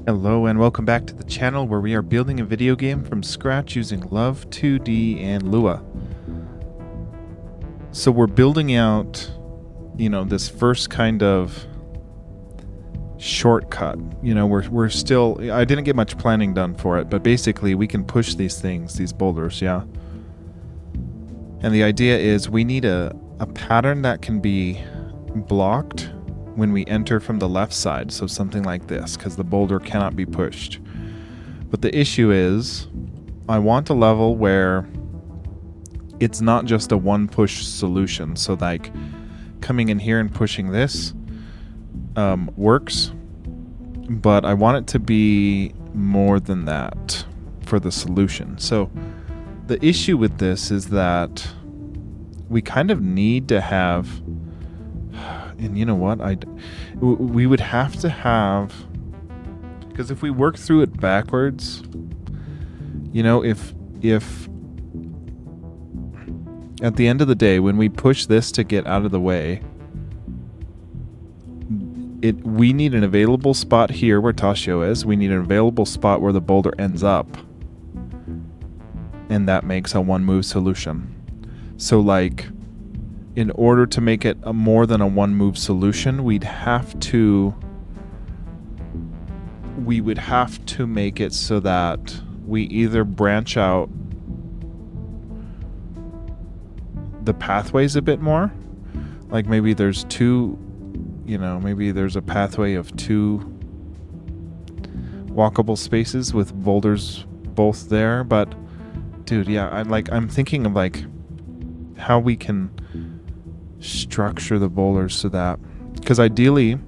Hello and welcome back to the channel where we are building a video game from scratch using Love2d and Lua. So we're building out, this first kind of shortcut. We're still, I didn't get much planning done for it, but basically we can push these things, these boulders, yeah. And the idea is we need a pattern that can be blocked when we enter from the left side, so something like this, because the boulder cannot be pushed. But the issue is, I want a level where it's not just a one push solution. So like coming in here and pushing this works, but I want it to be more than that for the solution. So the issue with this is that we kind of need to have, and you know what, we would have to have, because if we work through it backwards, if at the end of the day, when we push this to get out of the way, we need an available spot here where Tashio is. We need an available spot where the boulder ends up, and that makes a one move solution. So like, in order to make it a more than a one move solution, we would have to make it so that we either branch out the pathways a bit more. Like maybe there's two, maybe there's a pathway of two walkable spaces with boulders both there. But dude, yeah, I'm thinking of like how we can structure the boulders so that, because ideally,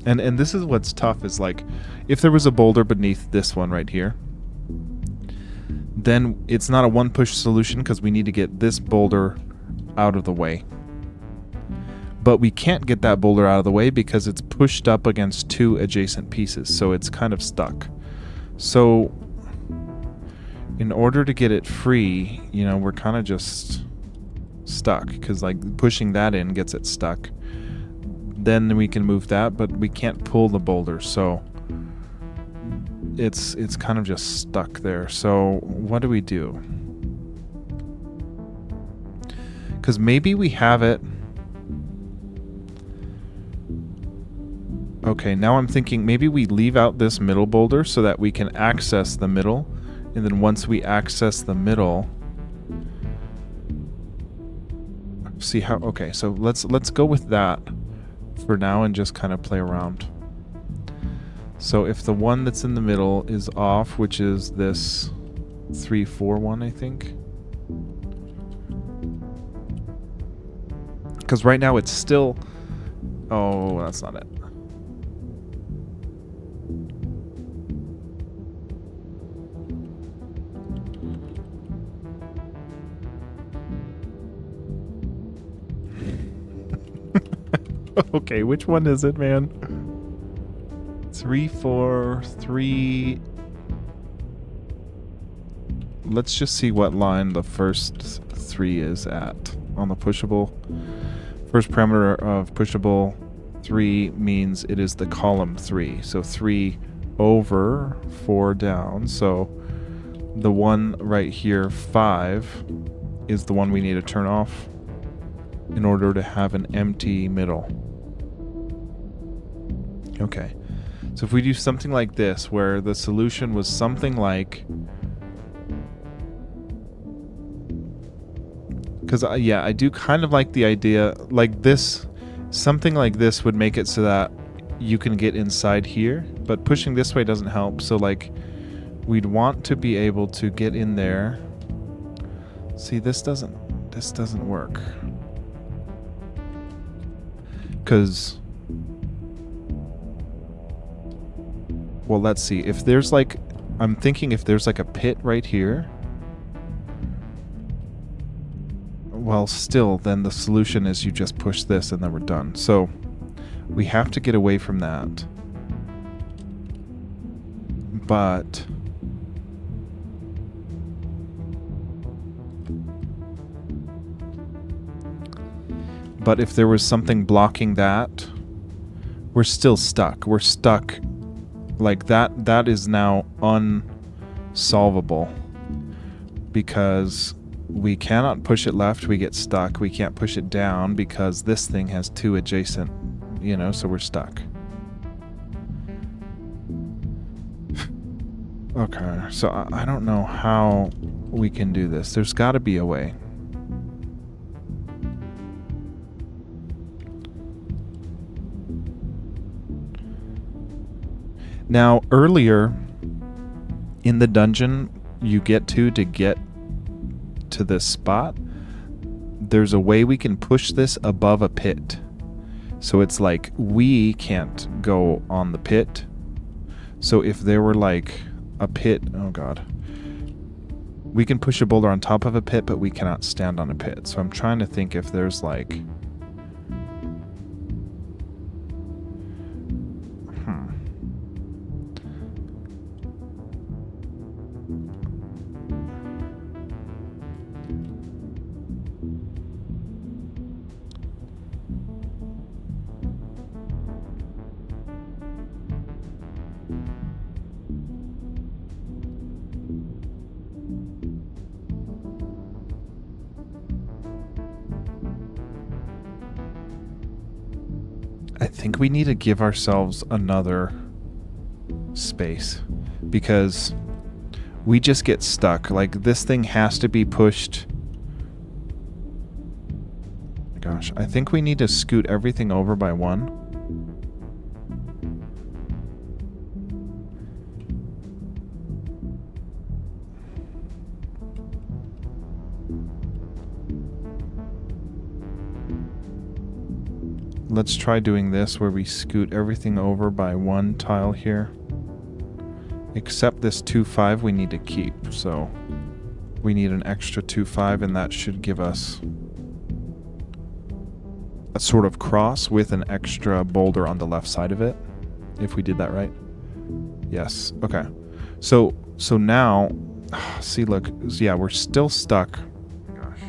and this is what's tough, is like if there was a boulder beneath this one right here, then it's not a one push solution because we need to get this boulder out of the way. But we can't get that boulder out of the way because it's pushed up against two adjacent pieces, so it's kind of stuck. So in order to get it free, we're kind of just stuck, because like pushing that in gets it stuck. Then we can move that, but we can't pull the boulder, so it's kind of just stuck there. So what do we do? Because maybe we have it. Okay, now I'm thinking maybe we leave out this middle boulder so that we can access the middle, and then once we access the middle, see how, okay, so let's go with that for now and just kind of play around. So if the one that's in the middle is off, which is this 3-4 one, I think, because right now it's still, oh, that's not it. Okay, which one is it, man? 3, 4, 3. Let's just see what line the first 3 is at on the pushable. First parameter of pushable 3 means it is the column 3. So 3 over, 4 down. So the one right here, 5, is the one we need to turn off in order to have an empty middle. Okay, so if we do something like this, where the solution was something like, because yeah, I do kind of like the idea like this, something like this would make it so that you can get inside here, but pushing this way doesn't help. So like we'd want to be able to get in there. See, this doesn't work, because, well, let's see. If there's like, I'm thinking if there's like a pit right here, well, still, then the solution is you just push this and then we're done. So we have to get away from that. But if there was something blocking that, we're still stuck. We're stuck Like that is now unsolvable because we cannot push it left, we get stuck. We can't push it down because this thing has two adjacent, so we're stuck. Okay, so I don't know how we can do this. There's got to be a way. Now, earlier in the dungeon you get to get to this spot, there's a way we can push this above a pit. So it's like we can't go on the pit. So if there were like a pit, oh god. We can push a boulder on top of a pit, but we cannot stand on a pit. So I'm trying to think if there's like... I think we need to give ourselves another space because we just get stuck. Like, this thing has to be pushed. Gosh, I think we need to scoot everything over by one. Let's try doing this where we scoot everything over by one tile here. Except this 2-5 we need to keep, so we need an extra 2-5, and that should give us a sort of cross with an extra boulder on the left side of it, if we did that right. Yes, okay. So now, see, look, yeah, we're still stuck. Gosh.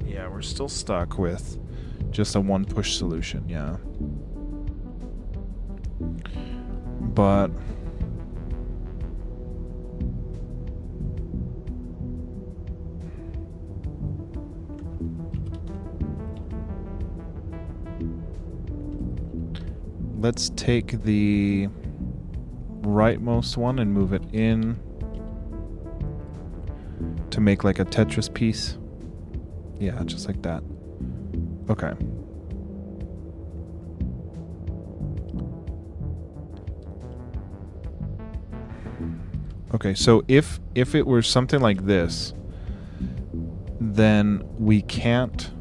Yeah, we're still stuck with just a one push solution, yeah. But let's take the rightmost one and move it in to make like a Tetris piece. Yeah, just like that. Okay. Okay, so if it were something like this, then we can't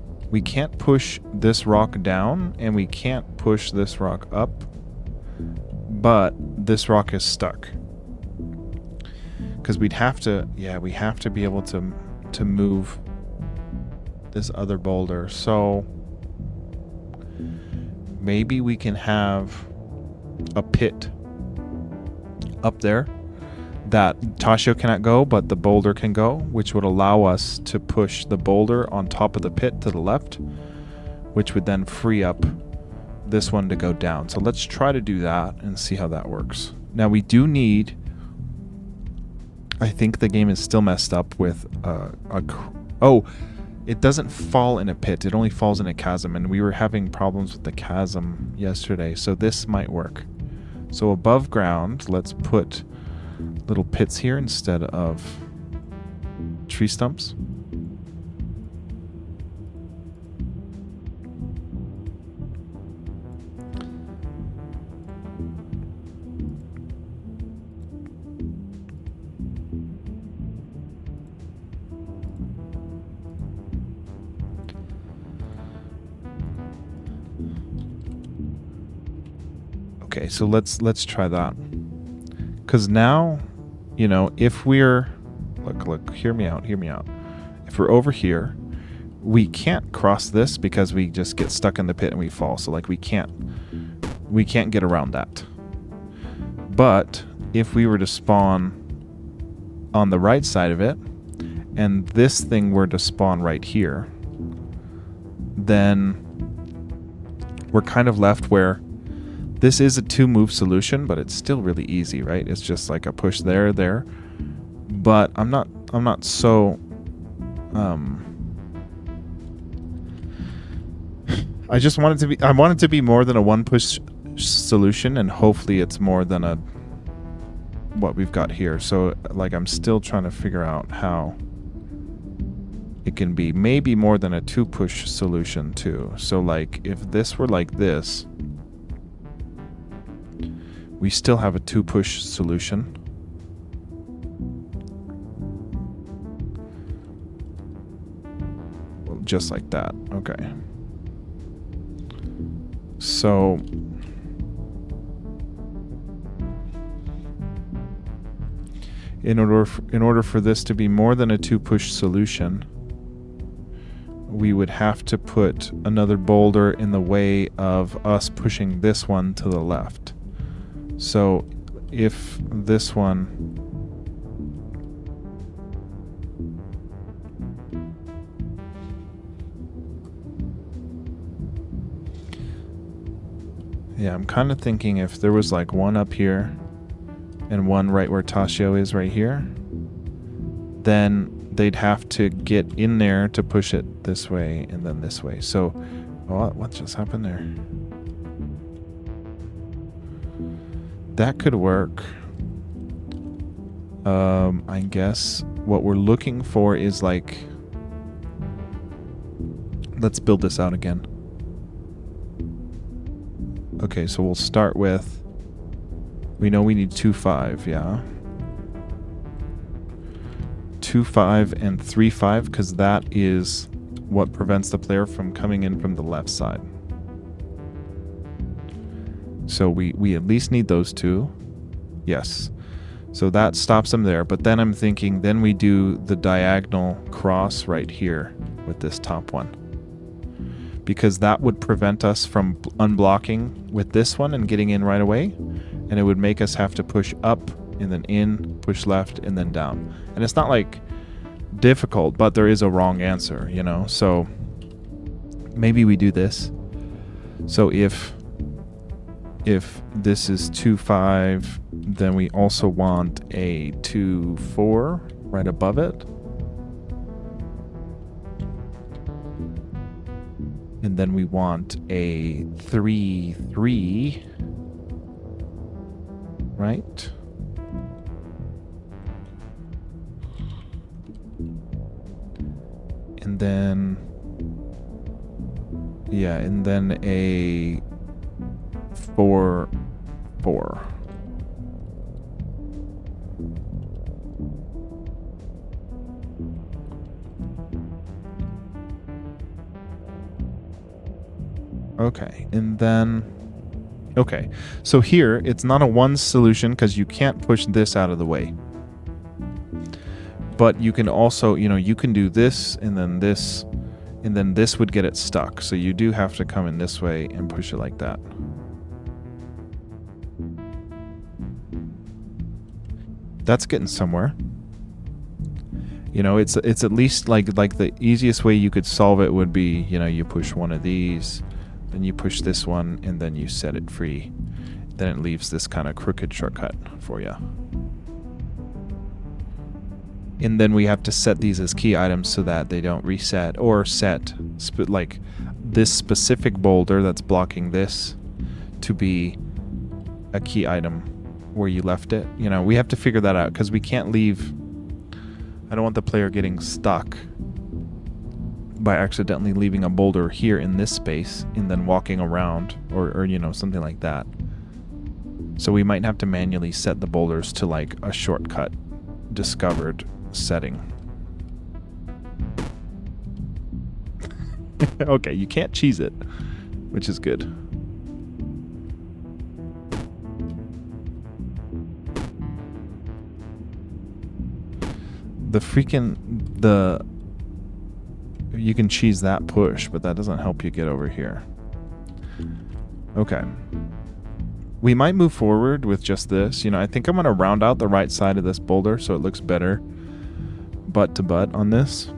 push this rock down and we can't push this rock up, but this rock is stuck. Because we have to be able to move this other boulder. So maybe we can have a pit up there that Tashio cannot go, but the boulder can go, which would allow us to push the boulder on top of the pit to the left, which would then free up this one to go down. So let's try to do that and see how that works. Now we do need... I think the game is still messed up with oh, it doesn't fall in a pit. It only falls in a chasm, and we were having problems with the chasm yesterday, so this might work. So above ground, let's put little pits here instead of tree stumps. Okay, so let's try that. Because now, if we're... Look, hear me out. If we're over here, we can't cross this because we just get stuck in the pit and we fall. So, we can't get around that. But if we were to spawn on the right side of it, and this thing were to spawn right here, then we're kind of left where This is a 2-move solution, but it's still really easy, right? It's just like a push there, there. But I'm not so I just want it to be more than a 1-push solution, and hopefully it's more than a what we've got here. So like I'm still trying to figure out how it can be maybe more than a 2-push solution too. So like if this were like this, we still have a 2-push solution. Well, just like that. Okay. So in order for this to be more than a 2-push solution, we would have to put another boulder in the way of us pushing this one to the left. So if this one I'm kind of thinking if there was like one up here and one right where Tashio is right here, then they'd have to get in there to push it this way and then this way. So what just happened there? That could work. I guess what we're looking for is like, let's build this out again. Okay, so we'll start with, we know we need 2-5, yeah. 2-5 and 3-5, because that is what prevents the player from coming in from the left side. So we at least need those two. Yes. So that stops them there. But then I'm thinking, then we do the diagonal cross right here with this top one, because that would prevent us from unblocking with this one and getting in right away. And it would make us have to push up and then in, push left and then down. And it's not like difficult, but there is a wrong answer, you know? So maybe we do this. So if this is 2-5, then we also want a 2-4 right above it. And then we want a 3-3, right? And then, and then a 4-4. Okay, and then, okay, so here it's not a 1 solution because you can't push this out of the way. But you can also, you can do this and then this would get it stuck. So you do have to come in this way and push it like that. That's getting somewhere. It's at least like the easiest way you could solve it would be, you push one of these, then you push this one, and then you set it free. Then it leaves this kind of crooked shortcut for you. And then we have to set these as key items so that they don't reset, or set like this specific boulder that's blocking this to be a key item where you left it. We have to figure that out because we can't leave. I don't want the player getting stuck by accidentally leaving a boulder here in this space and then walking around or something like that. So we might have to manually set the boulders to like a shortcut discovered setting. Okay, you can't cheese it, which is good. You can cheese that push, but that doesn't help you get over here. Okay. We might move forward with just this. I think I'm going to round out the right side of this boulder so it looks better butt to butt on this.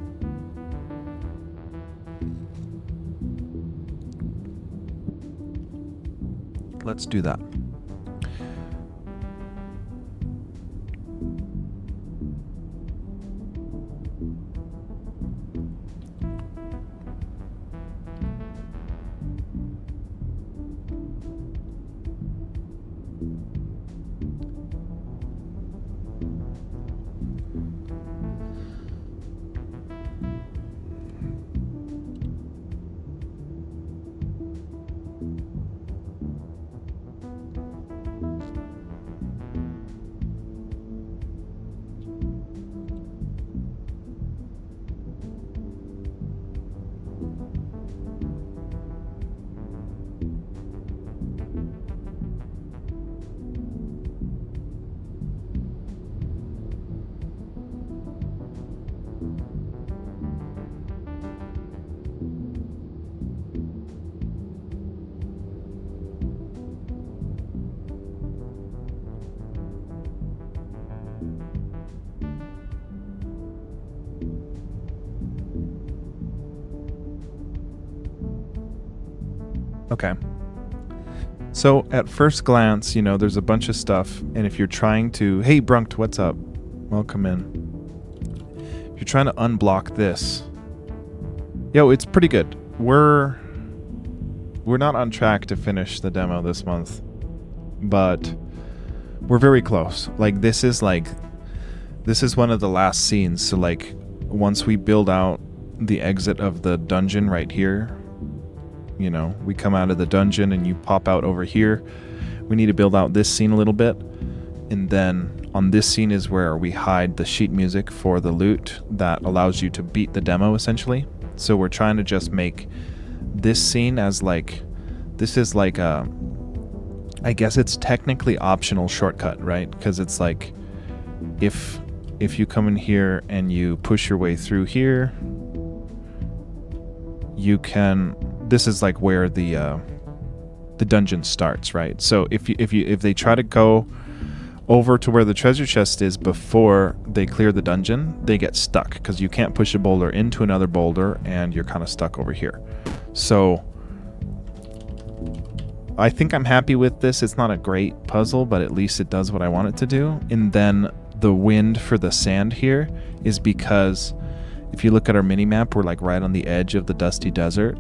let's do that. Okay. So at first glance, you know, there's a bunch of stuff, and if you're trying to, hey Brunked, what's up? Welcome in. If you're trying to unblock this, yo, it's pretty good. We're not on track to finish the demo this month, but we're very close. Like this is one of the last scenes. So like once we build out the exit of the dungeon right here, you know, we come out of the dungeon and you pop out over here. We need to build out this scene a little bit. And then on this scene is where we hide the sheet music for the loot that allows you to beat the demo essentially. So we're trying to just make this scene as like, this is like a, I guess it's technically optional shortcut, right? Because it's like, if you come in here and you push your way through here, you can, this is like where the dungeon starts, right? So if they try to go over to where the treasure chest is before they clear the dungeon, they get stuck because you can't push a boulder into another boulder and you're kind of stuck over here. So I think I'm happy with this. It's not a great puzzle, but at least it does what I want it to do. And then the wind for the sand here is because if you look at our mini map, we're like right on the edge of the dusty desert,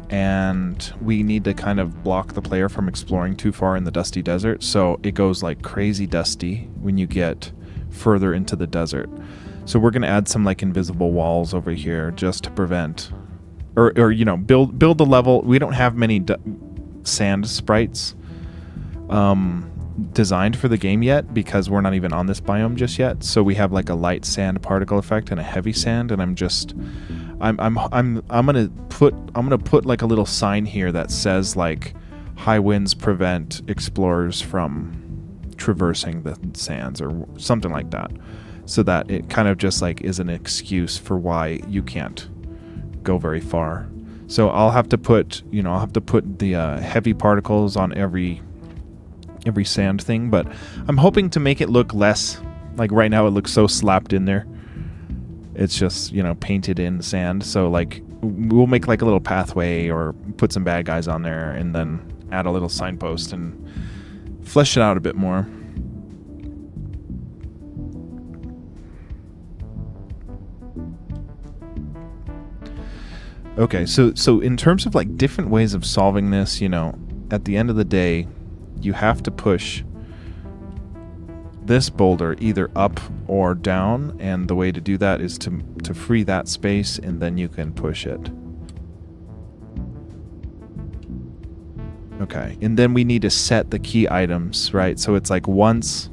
and we need to kind of block the player from exploring too far in the dusty desert. So it goes like crazy dusty when you get further into the desert. So we're going to add some like invisible walls over here just to prevent, or you know, build the level. We don't have many sand sprites designed for the game yet because we're not even on this biome just yet. So we have like a light sand particle effect and a heavy sand, and I'm gonna put like a little sign here that says like high winds prevent explorers from traversing the sands or something like that, so that it kind of just like is an excuse for why you can't go very far. So I'll have to put the heavy particles on every sand thing, but I'm hoping to make it look less like right now it looks so slapped in there. It's just, you know, painted in sand. So like we'll make like a little pathway or put some bad guys on there and then add a little signpost and flesh it out a bit more. Okay, so in terms of like different ways of solving this, you know, at the end of the day, you have to push this boulder either up or down, and the way to do that is to free that space, and then you can push it. Okay, and then we need to set the key items, right? So it's like once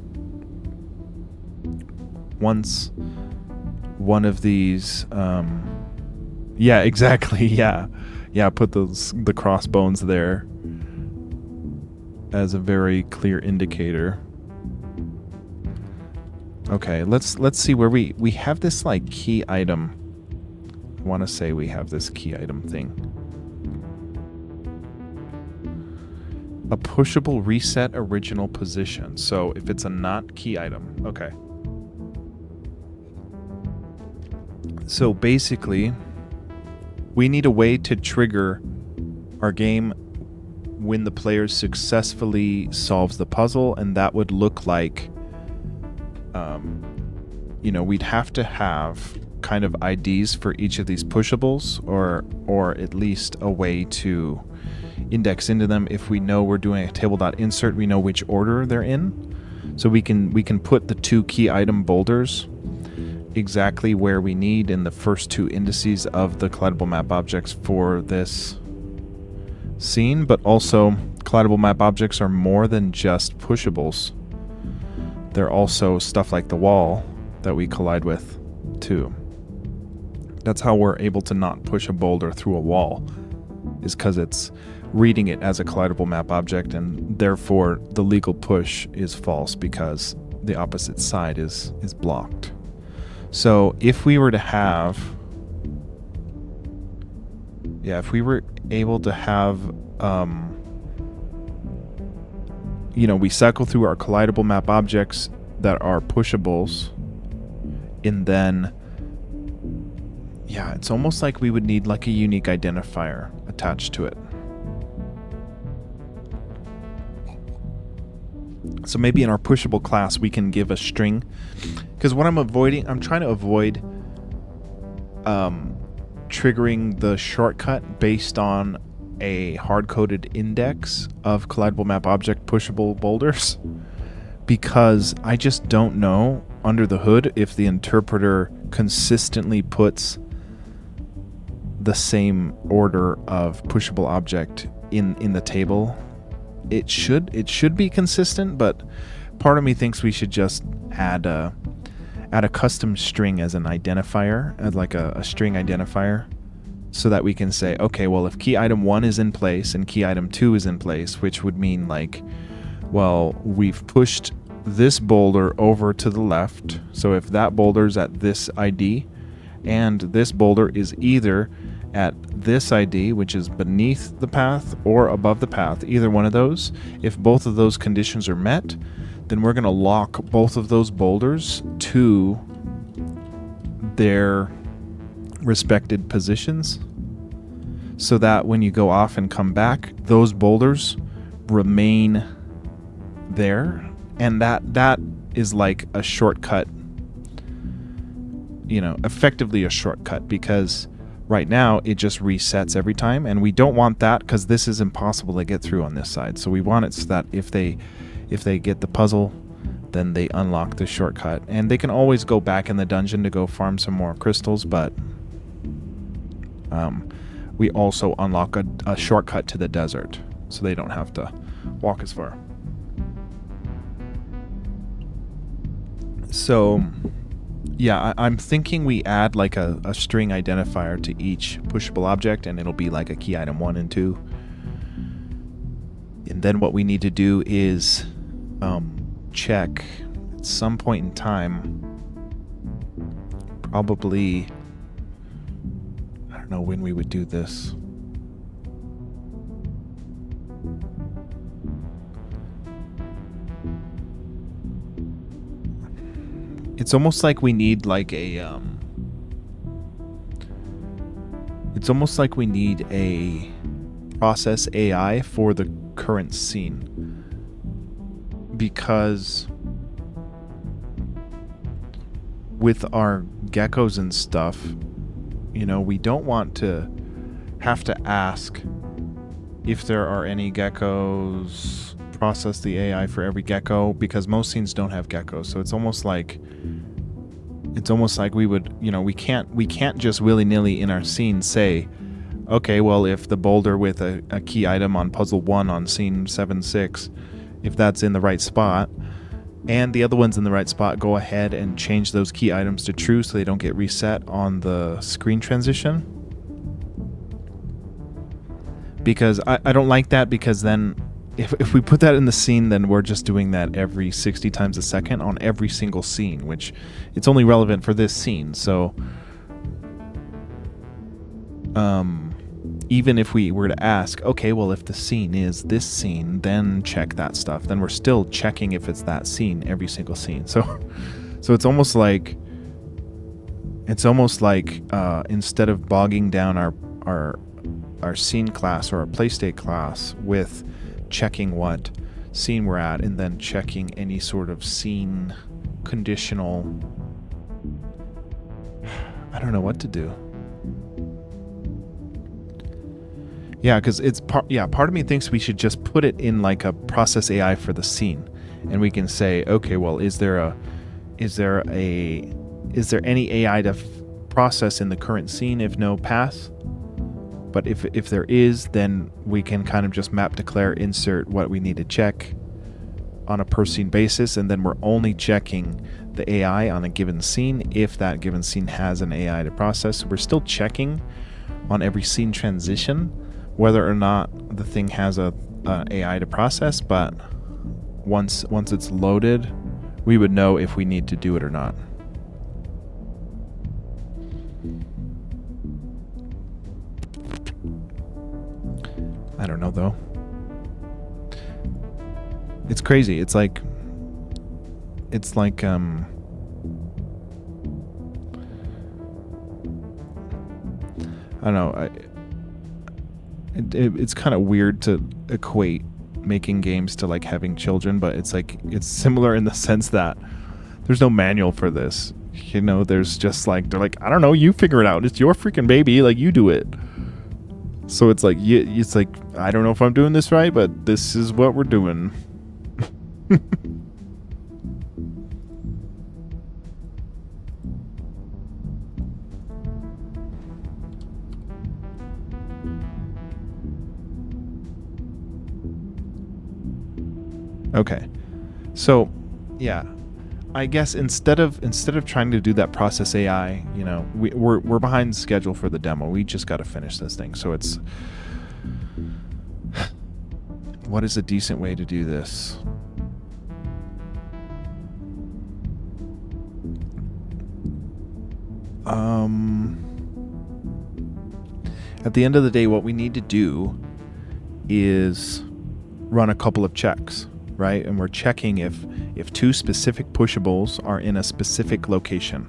one of these, yeah, exactly, yeah, put the crossbones there as a very clear indicator. Okay, let's see where we have this like key item. I want to say we have this key item thing. A pushable reset original position. So if it's a not key item, okay. So basically, we need a way to trigger our game when the player successfully solves the puzzle, and that would look like, we'd have to have kind of IDs for each of these pushables, or at least a way to index into them. If we know we're doing a table.insert, we know which order they're in. So we can put the 2 key item boulders exactly where we need in the first 2 indices of the collidable map objects for this scene. But also, collidable map objects are more than just pushables. They're also stuff like the wall that we collide with too. That's how we're able to not push a boulder through a wall, is because it's reading it as a collidable map object, and therefore the legal push is false because the opposite side is blocked. So if we were to have, if we were able to have, we cycle through our collidable map objects that are pushables, and then, it's almost like we would need like a unique identifier attached to it. So maybe in our pushable class, we can give a string, because what I'm trying to avoid triggering the shortcut based on a hard-coded index of collidable map object pushable boulders, because I just don't know under the hood if the interpreter consistently puts the same order of pushable object in the table. It should be consistent, but part of me thinks we should just add a custom string as an identifier, as like a string identifier, so that we can say, okay, well, if key item 1 is in place and key item 2 is in place, which would mean like, well, we've pushed this boulder over to the left. So if that boulder's at this ID, and this boulder is either at this ID, which is beneath the path, or above the path, either one of those, if both of those conditions are met, then we're going to lock both of those boulders to their respected positions, so that when you go off and come back, those boulders remain there. And that is like a shortcut, effectively a shortcut, because right now it just resets every time, and we don't want that because this is impossible to get through on this side. So we want it so that if they get the puzzle, then they unlock the shortcut, and they can always go back in the dungeon to go farm some more crystals, but we also unlock a shortcut to the desert, so they don't have to walk as far. So I'm thinking we add like a string identifier to each pushable object, and it'll be like a key item 1 and 2. And then what we need to do is check at some point in time, probably, I don't know when we would do this. It's almost like we need like a it's almost like we need a process AI for the current scene, because with our geckos and stuff, we don't want to have to ask if there are any geckos, process the AI for every gecko, because most scenes don't have geckos. So it's almost like we would, we can't just willy-nilly in our scene say, okay, well, if the boulder with a key item on puzzle 1 on scene 7-6, if that's in the right spot and the other one's in the right spot, go ahead and change those key items to true so they don't get reset on the screen transition. Because I don't like that, because then if we put that in the scene, then we're just doing that every 60 times a second on every single scene, which it's only relevant for this scene. So even if we were to ask, okay, well, if the scene is this scene, then check that stuff, then we're still checking if it's that scene every single scene. So it's almost like instead of bogging down our our scene class or our playstate class with checking what scene we're at and then checking any sort of scene conditional. I don't know what to do. Yeah, because it's part of me thinks we should just put it in like a process AI for the scene, and we can say, okay, well, is there any AI to process in the current scene? If no, pass. But if there is, then we can kind of just map declare insert what we need to check on a per scene basis, and then we're only checking the AI on a given scene if that given scene has an AI to process. So we're still checking on every scene transition whether or not the thing has a AI to process, but once it's loaded, we would know if we need to do it or not. I don't know though. It's crazy. It's like I don't know. It's kind of weird to equate making games to like having children, but it's like it's similar in the sense that there's no manual for this. You know, there's just like they're like, I don't know, you figure it out. It's your freaking baby, like you do it. So it's like I don't know if I'm doing this right, but this is what we're doing. Okay, so yeah, I guess instead of trying to do that process AI, you know, we're behind schedule for the demo. We just got to finish this thing. So it's what is a decent way to do this? At the end of the day, what we need to do is run a couple of checks, right? And we're checking if two specific pushables are in a specific location.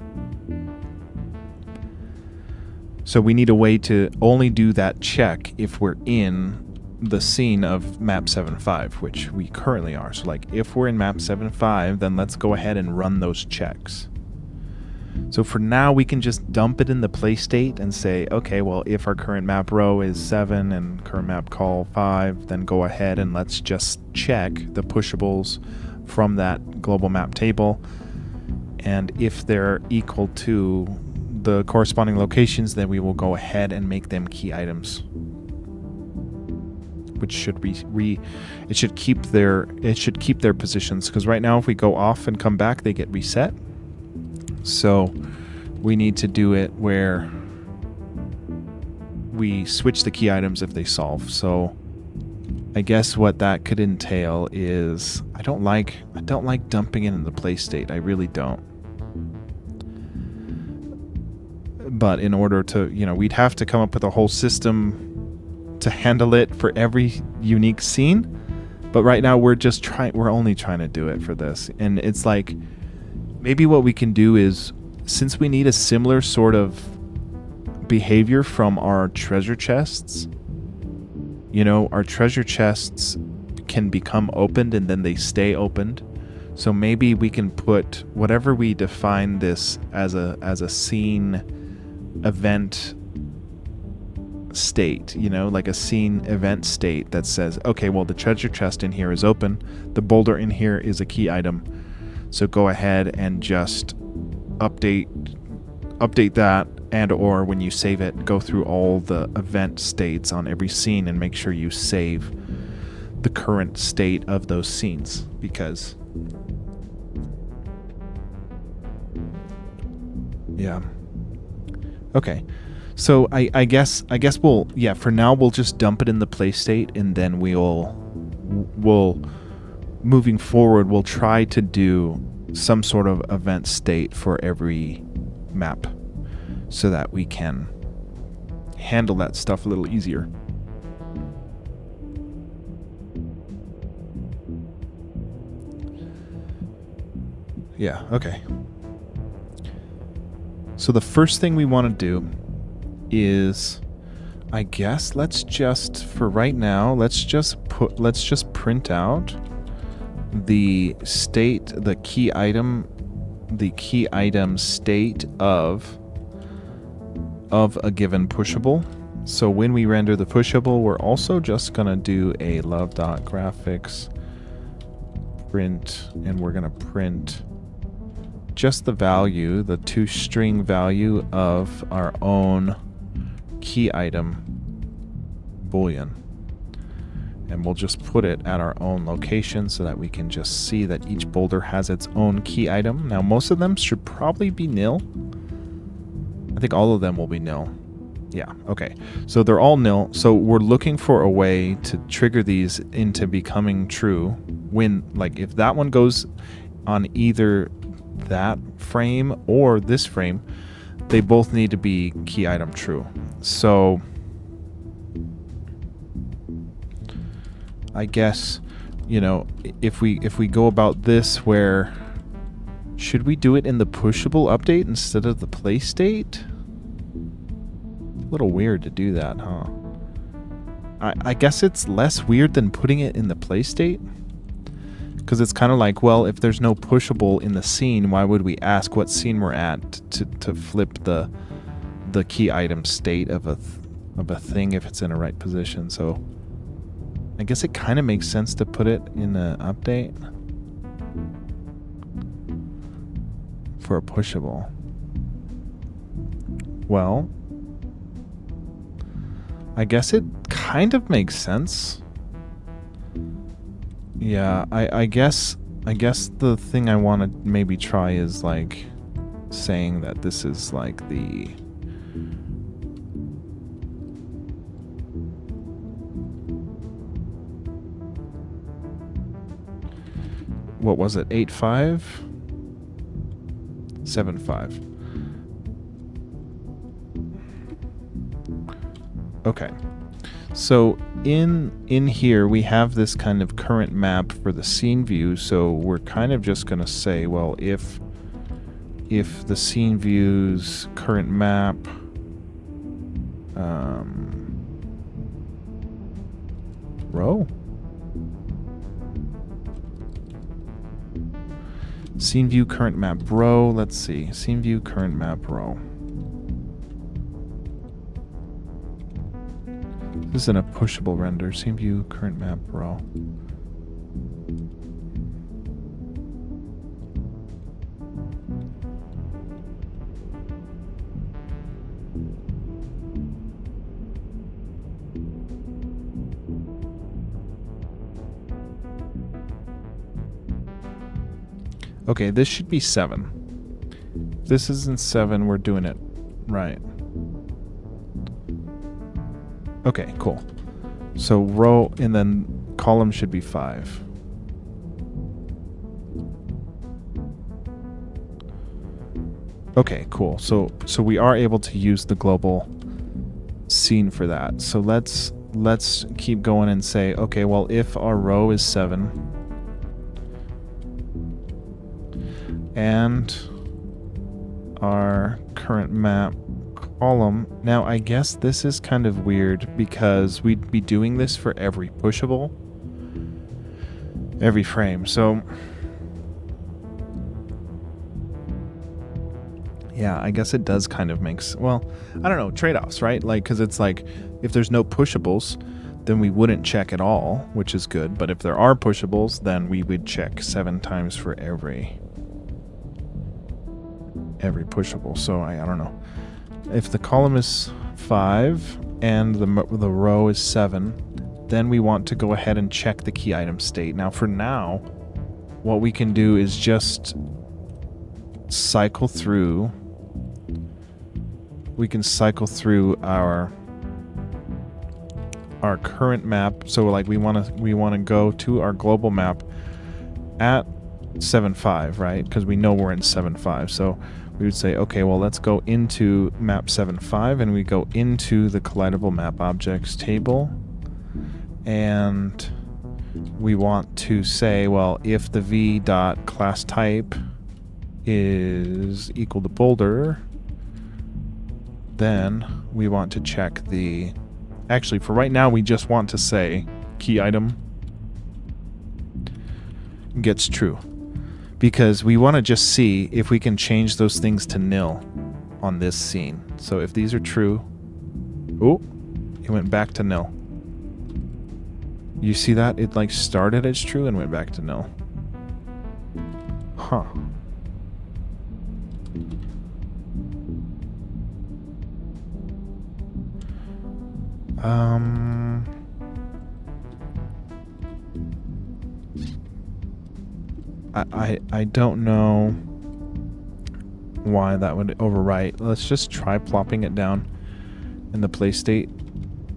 So we need a way to only do that check if we're in the scene of map 7.5, which we currently are. So like if we're in map 7.5, then let's go ahead and run those checks. So for now, we can just dump it in the play state and say, okay, well, if our current map row is 7 and current map call 5, then go ahead and let's just check the pushables from that global map table. And if they're equal to the corresponding locations, then we will go ahead and make them key items, which should it should keep their positions, because right now if we go off and come back, they get reset. So we need to do it where we switch the key items if they solve. So I guess what that could entail is I don't like dumping it in the play state. I really don't. But in order to, you know, we'd have to come up with a whole system to handle it for every unique scene. But right now we're only trying to do it for this. And it's like, maybe what we can do is, since we need a similar sort of behavior from our treasure chests, you know, our treasure chests can become opened and then they stay opened. So maybe we can put whatever we define this as a scene event state, you know, like a scene event state that says, okay, well, the treasure chest in here is open. The boulder in here is a key item. So go ahead and just update that, and or when you save it, go through all the event states on every scene and make sure you save the current state of those scenes, because yeah. Okay. So I guess we'll, yeah, for now we'll just dump it in the play state, and then we'll moving forward, we'll try to do some sort of event state for every map so that we can handle that stuff a little easier. Yeah, okay. So the first thing we want to do is I guess let's just, for right now, let's just print out the state, the key item state of a given pushable. So when we render the pushable, we're also just gonna do a love.graphics print, and we're gonna print just the value, the toString value of our own key item boolean, and we'll just put it at our own location so that we can just see that each boulder has its own key item. Now most of them should probably be nil. I think all of them will be nil. Yeah, okay, so they're all nil. So we're looking for a way to trigger these into becoming true when, like, if that one goes on either that frame or this frame, they both need to be key item true. So I guess, you know, if we go about this, where should we do it in the pushable update instead of the play state? A little weird to do that, huh? I guess it's less weird than putting it in the play state, because it's kind of like, well, if there's no pushable in the scene, why would we ask what scene we're at to flip the key item state of a thing if it's in a right position? So I guess it kind of makes sense to put it in an update for a pushable. Well, I guess it kind of makes sense. Yeah, I guess the thing I want to maybe try is like saying that this is like the what was it, 8.5? 7.5. Okay. So in here we have this kind of current map for the scene view, so we're kind of just going to say, well, if the scene view's current map row, scene view current map row, let's see, scene view current map row. This isn't a pushable render. Scene view current map row. Okay, this should be 7. If this isn't 7, we're doing it right. Okay, cool. So row and then column should be 5. Okay, cool. So we are able to use the global scene for that. So let's keep going and say, okay, well, if our row is 7 and our current map column. Now, I guess this is kind of weird because we'd be doing this for every pushable, every frame. So yeah, I guess it does kind of makes, well, I don't know, trade-offs, right? Like, because it's like, if there's no pushables, then we wouldn't check at all, which is good. But if there are pushables, then we would check 7 times for every pushable. So I don't know. If the column is 5 and the row is 7, then we want to go ahead and check the key item state. Now, for now, what we can do is just cycle through. We can cycle through our current map. So like we want to go to our global map at 7.5, right? Because we know we're in 7.5. So we would say, okay, well, let's go into map 7.5 and we go into the collidable map objects table. And we want to say, well, if the v.class type is equal to boulder, then we want to check the Actually, for right now, we just want to say key item gets true. Because we want to just see if we can change those things to nil on this scene. So if these are true... Oh, it went back to nil. You see that? It like started as true and went back to nil. Huh. I don't know why that would overwrite. Let's just try plopping it down in the play state,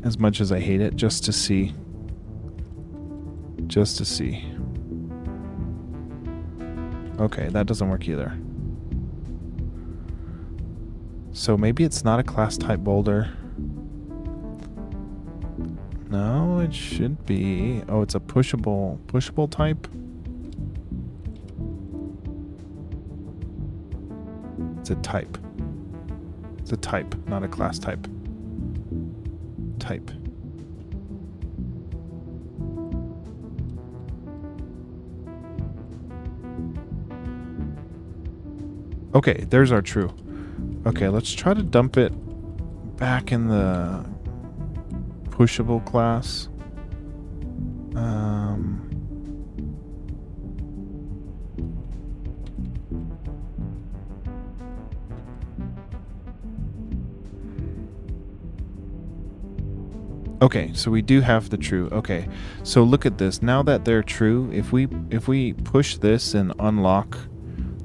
as much as I hate it, just to see. Just to see. Okay, that doesn't work either. So maybe it's not a class type boulder. No, it should be. Oh, it's a pushable type. It's a type. It's a type, not a class type. Type. Okay, there's our true. Okay, let's try to dump it back in the pushable class. Okay, so we do have the true. Okay, so look at this. Now that they're true, if we push this and unlock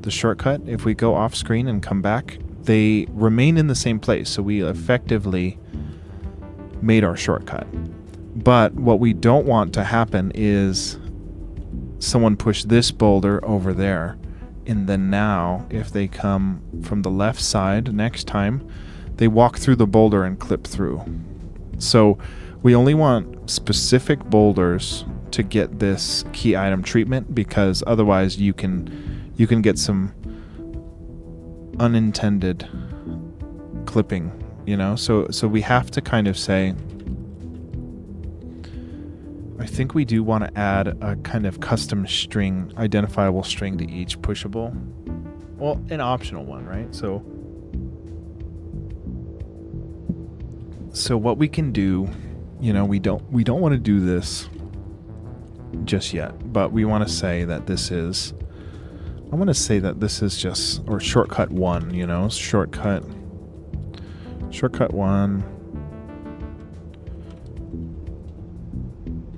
the shortcut, if we go off screen and come back, they remain in the same place. So we effectively made our shortcut. But what we don't want to happen is someone push this boulder over there, and then now if they come from the left side next time, they walk through the boulder and clip through. So we only want specific boulders to get this key item treatment, because otherwise you can get some unintended clipping, you know? So we have to kind of say, I think we do want to add a kind of custom string, identifiable string to each pushable. Well, an optional one, right? So what we can do, you know, we don't want to do this just yet, but we want to say that this is, I want to say that this is just, or shortcut 1, you know, shortcut 1.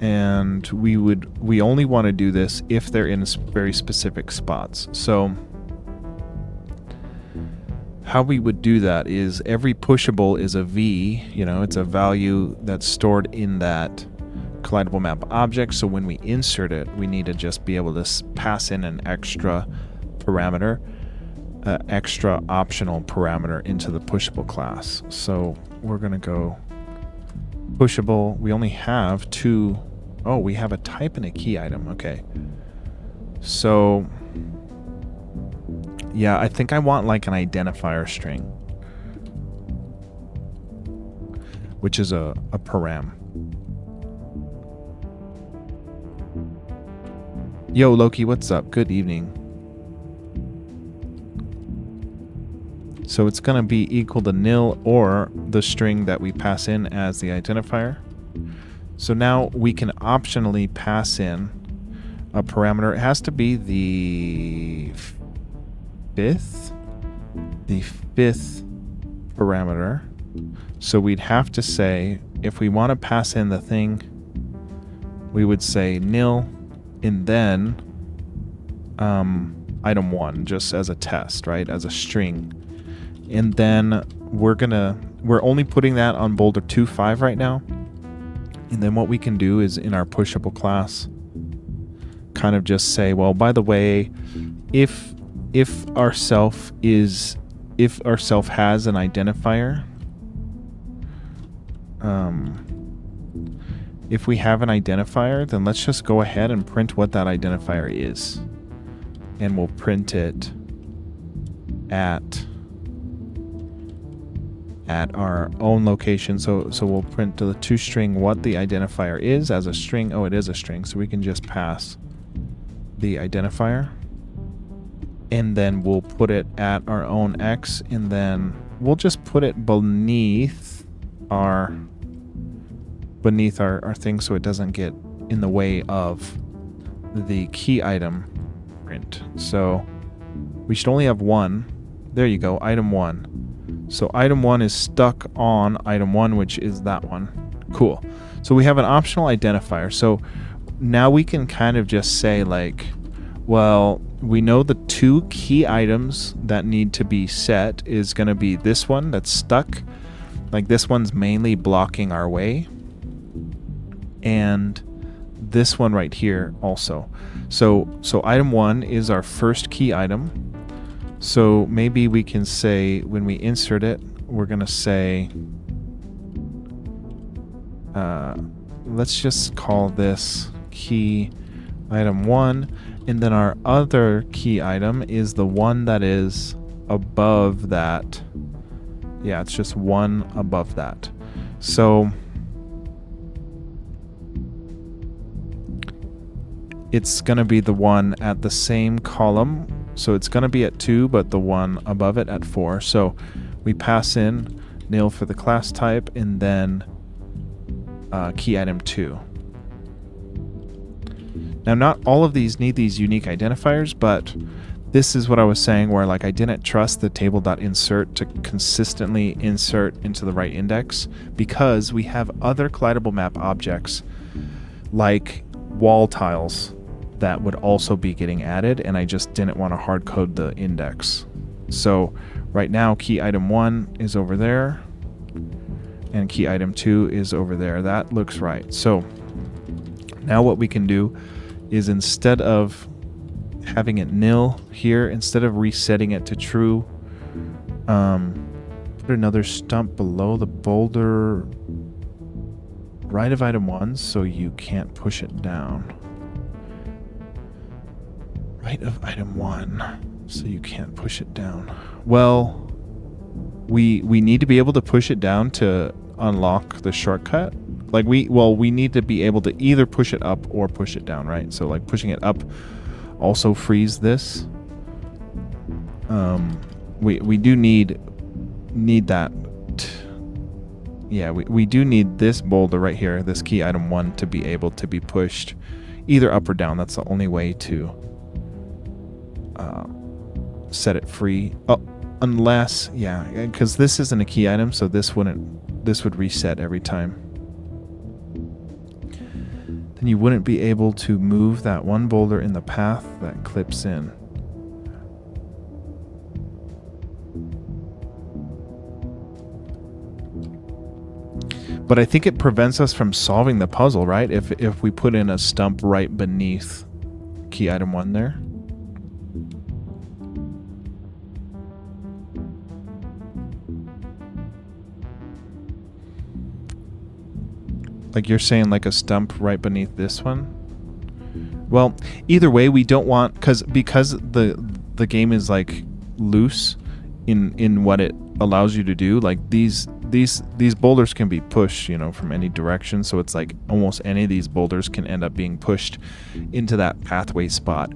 And we only want to do this if they're in very specific spots. So how we would do that is every pushable is a V, you know, it's a value that's stored in that collidable map object. So when we insert it, we need to just be able to pass in an extra parameter, extra optional parameter into the pushable class. So we're going to go pushable. We only have 2. Oh, we have a type and a key item. Okay. So yeah, I think I want like an identifier string, which is a param. Yo, Loki, what's up? Good evening. So it's going to be equal to nil or the string that we pass in as the identifier. So now we can optionally pass in a parameter. It has to be the fifth parameter. So we'd have to say, if we want to pass in the thing, we would say nil and then item 1, just as a test, right? As a string. And then we're only putting that on boulder 2.5 right now. And then what we can do is in our pushable class kind of just say, well, by the way, if our self has an identifier, if we have an identifier, then let's just go ahead and print what that identifier is. And we'll print it at at our own location. So we'll print to the toString what the identifier is as a string. Oh, it is a string, so we can just pass the identifier. And then we'll put it at our own X, and then we'll just put it beneath our thing so it doesn't get in the way of the key item print. So we should only have one. There you go, item 1. So item 1 is stuck on item 1, which is that one. Cool. So we have an optional identifier. So now we can kind of just say like, well, we know the 2 key items that need to be set is going to be this one that's stuck. Like this one's mainly blocking our way. And this one right here also. So item 1 is our first key item. So maybe we can say when we insert it, we're going to say, let's just call this key item 1. And then our other key item is the one that is above that. Yeah, it's just one above that. So it's going to be the one at the same column. So it's going to be at 2, but the one above it at 4. So we pass in nil for the class type, and then key item 2. Now, not all of these need these unique identifiers, but this is what I was saying where like I didn't trust the table.insert to consistently insert into the right index, because we have other collidable map objects like wall tiles that would also be getting added, and I just didn't want to hard code the index. So right now key item 1 is over there and key item 2 is over there. That looks right. So now what we can do is, instead of having it nil here, instead of resetting it to true, put another stump below the boulder right of item 1 so you can't push it down. Right of item 1 so you can't push it down. Well, we need to be able to push it down to unlock the shortcut. Like we need to be able to either push it up or push it down, right? So like pushing it up also frees this. We do need that. Yeah, we do need this boulder right here, this key item 1, to be able to be pushed either up or down. That's the only way to set it free. Oh, unless, yeah, because this isn't a key item, so this would reset every time. Then you wouldn't be able to move that one boulder in the path that clips in. But I think it prevents us from solving the puzzle, right? If we put in a stump right beneath key item 1 there. Like you're saying, like a stump right beneath this one? Well, either way, we don't want, because the game is like loose in what it allows you to do. Like these boulders can be pushed, you know, from any direction. So it's like almost any of these boulders can end up being pushed into that pathway spot,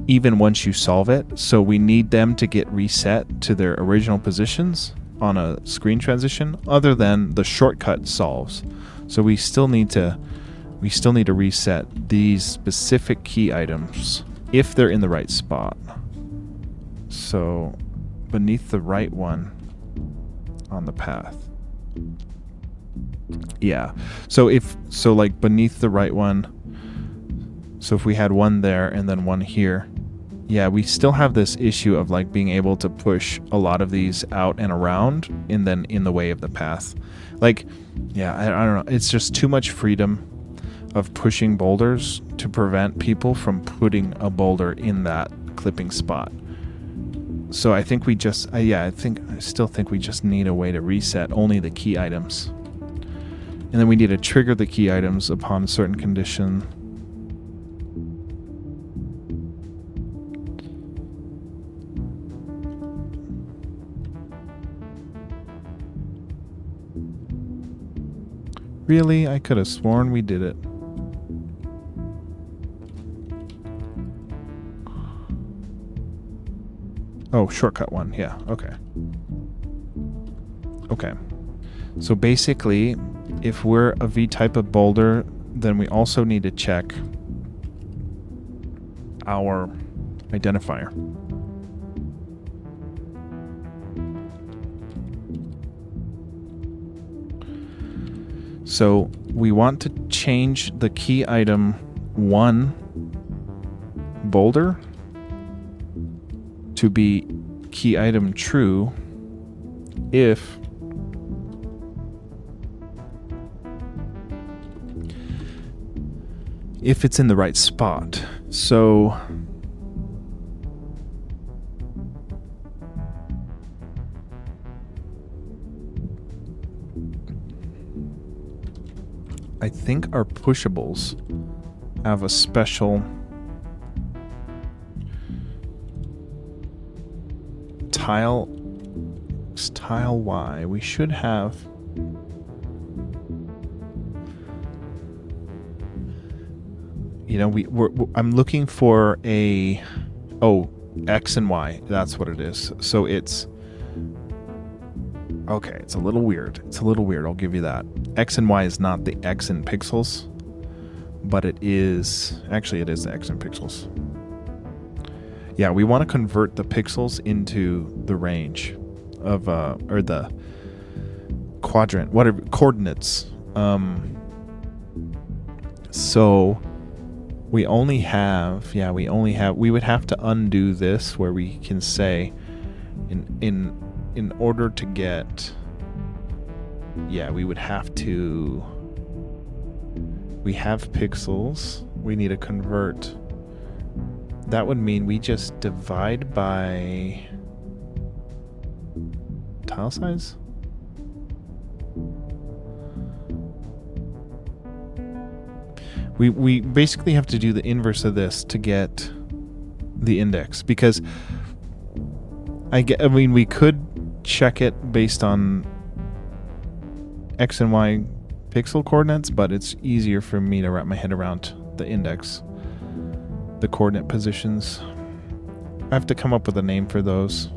even once you solve it. So we need them to get reset to their original positions on a screen transition, other than the shortcut solves. So we still need to reset these specific key items if they're in the right spot. So beneath the right one on the path. Yeah. So like beneath the right one. So if we had one there and then one here, yeah, we still have this issue of like being able to push a lot of these out and around and then in the way of the path. Like, yeah, I don't know. It's just too much freedom of pushing boulders to prevent people from putting a boulder in that clipping spot. So I think we just, I still think we just need a way to reset only the key items. And then we need to trigger the key items upon a certain condition. Really? I could have sworn we did it. Oh, shortcut one. Yeah, okay. Okay. So basically, if we're a V-type of boulder, then we also need to check our identifier. So we want to change the key item 1 boulder to be key item true if it's in the right spot. So I think our pushables have a special tile Y. We should have I'm looking for a X and Y. That's what it is. So it's okay. It's a little weird. I'll give you that. X and Y is not the X in pixels, but it is the X in pixels. Yeah, we want to convert the pixels into the range of or the quadrant, whatever coordinates. So we would have to undo this where we can say in order to get, we have pixels, we need to convert. That would mean we just divide by tile size? We basically have to do the inverse of this to get the index, because we could check it based on X and Y pixel coordinates, but it's easier for me to wrap my head around the index, the coordinate positions. I have to come up with a name for those.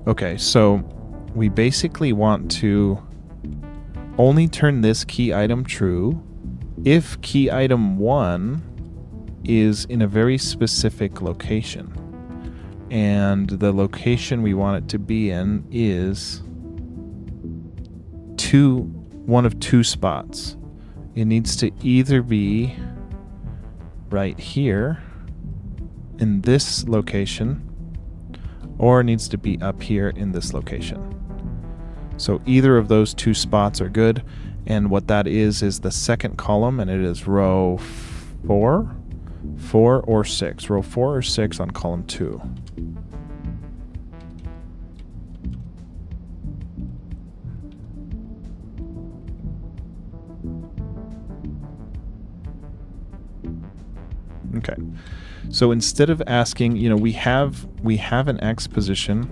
Okay, so we basically want to only turn this key item true if key item 1 is in a very specific location. And the location we want it to be in is one of two spots. It needs to either be right here in this location, or it needs to be up here in this location. So either of those two spots are good, and what that is the second column, and it is row 4 or 6. Row 4 or 6 on column 2. Okay. So instead of asking, we have an X position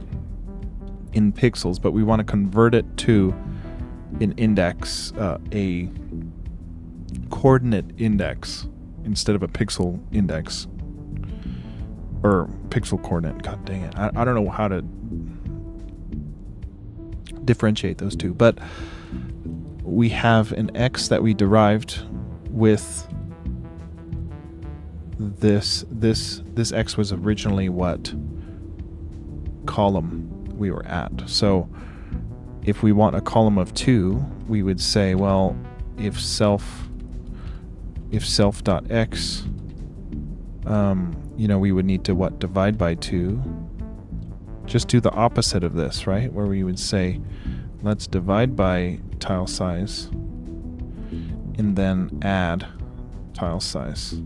in pixels, but we want to convert it to an index, a coordinate index instead of a pixel index or pixel coordinate. God dang it. I don't know how to differentiate those two, but we have an X that we derived with this X was originally what column we were at. So if we want a column of 2, we would say, well, if self.x, we would need to divide by 2. Just do the opposite of this, right? Where we would say, let's divide by tile size and then add tile size.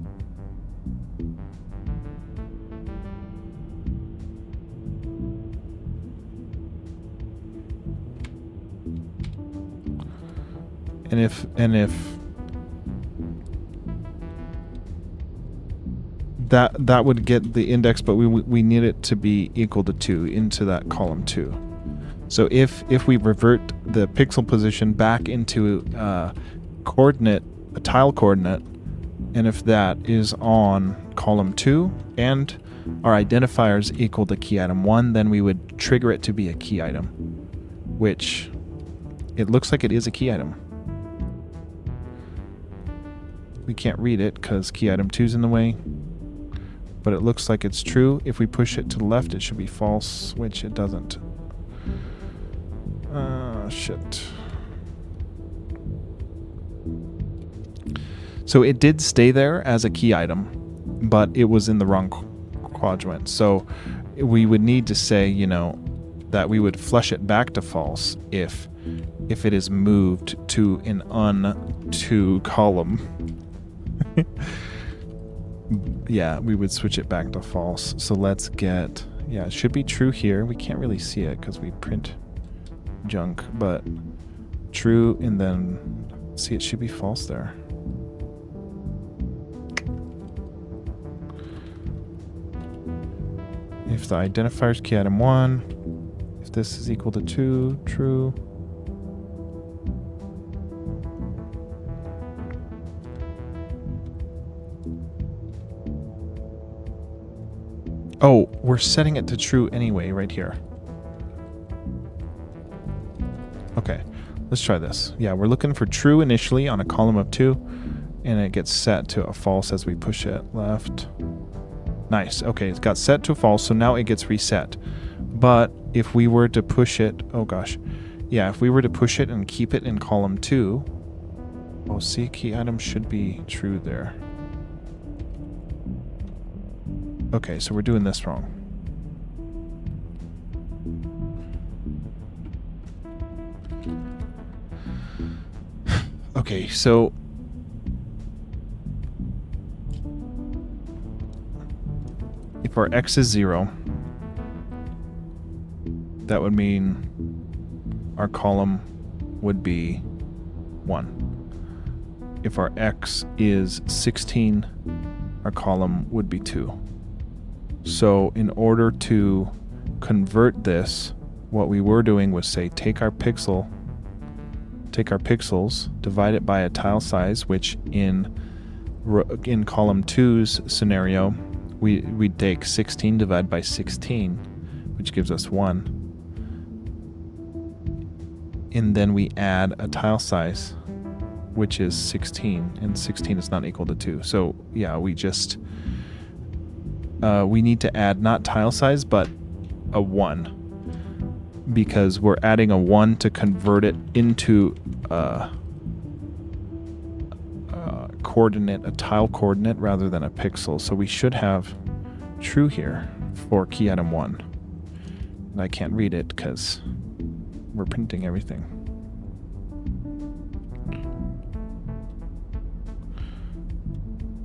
And if that would get the index, but we need it to be equal to 2 into that column 2. So if we revert the pixel position back into a tile coordinate, and if that is on column 2 and our identifier is equal to key item 1, then we would trigger it to be a key item, which it looks like it is a key item. We can't read it because key item 2 is in the way, but it looks like it's true. If we push it to the left, it should be false, which it doesn't. Shit. So it did stay there as a key item, but it was in the wrong quadrant. So we would need to say, you know, that we would flush it back to false if it is moved to an un-2 column. Yeah, we would switch it back to false. So let's get, yeah, it should be true here. We can't really see it because we print junk, but true, and then see, it should be false there. If the identifier is key item 1, if this is equal to 2, true. Oh, we're setting it to true anyway right here. Okay, let's try this. Yeah, we're looking for true initially on a column of 2, and it gets set to a false as we push it left. Nice. Okay, it's got set to false, so now it gets reset. But if we were to push it, oh gosh. Yeah, if we were to push it and keep it in column 2, oh, see, key item should be true there. Okay, so we're doing this wrong. Okay, so if our x is 0, that would mean our column would be 1. If our x is 16, our column would be 2. So in order to convert this, what we were doing was say take our pixels, divide it by a tile size, which in column 2's scenario, we take 16 divided by 16, which gives us 1. And then we add a tile size, which is 16, and 16 is not equal to 2. So yeah, we just we need to add not tile size, but a 1, because we're adding a 1 to convert it into a tile coordinate rather than a pixel. So we should have true here for key item 1. And I can't read it because we're printing everything.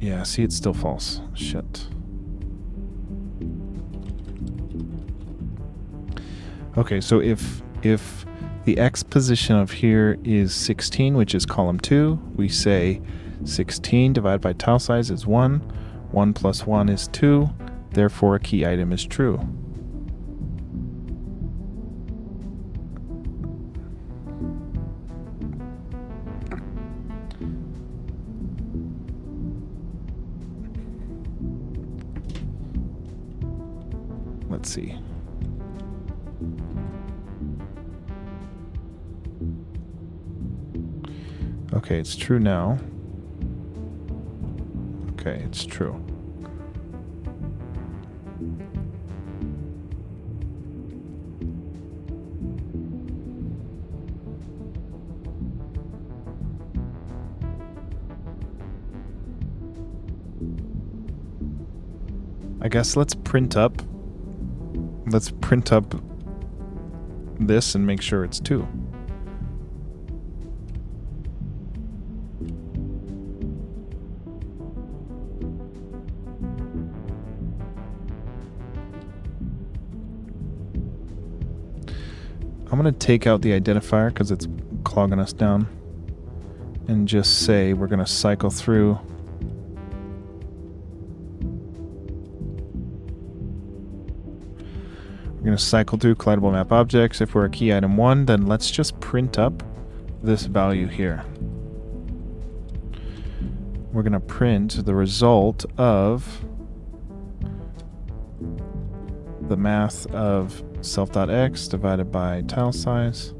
Yeah, see, it's still false. Shit. Okay, so if the x position of here is 16, which is column 2, we say 16 divided by tile size is 1. 1 plus 1 is 2. Therefore, a key item is true. Let's see. Okay, it's true now. Okay, it's true. I guess let's print up this and make sure it's 2. I'm going to take out the identifier because it's clogging us down, and just say we're going to cycle through. We're going to cycle through collidable map objects. If we're a key item 1, then let's just print up this value here. We're going to print the result of the math of self.x divided by tile size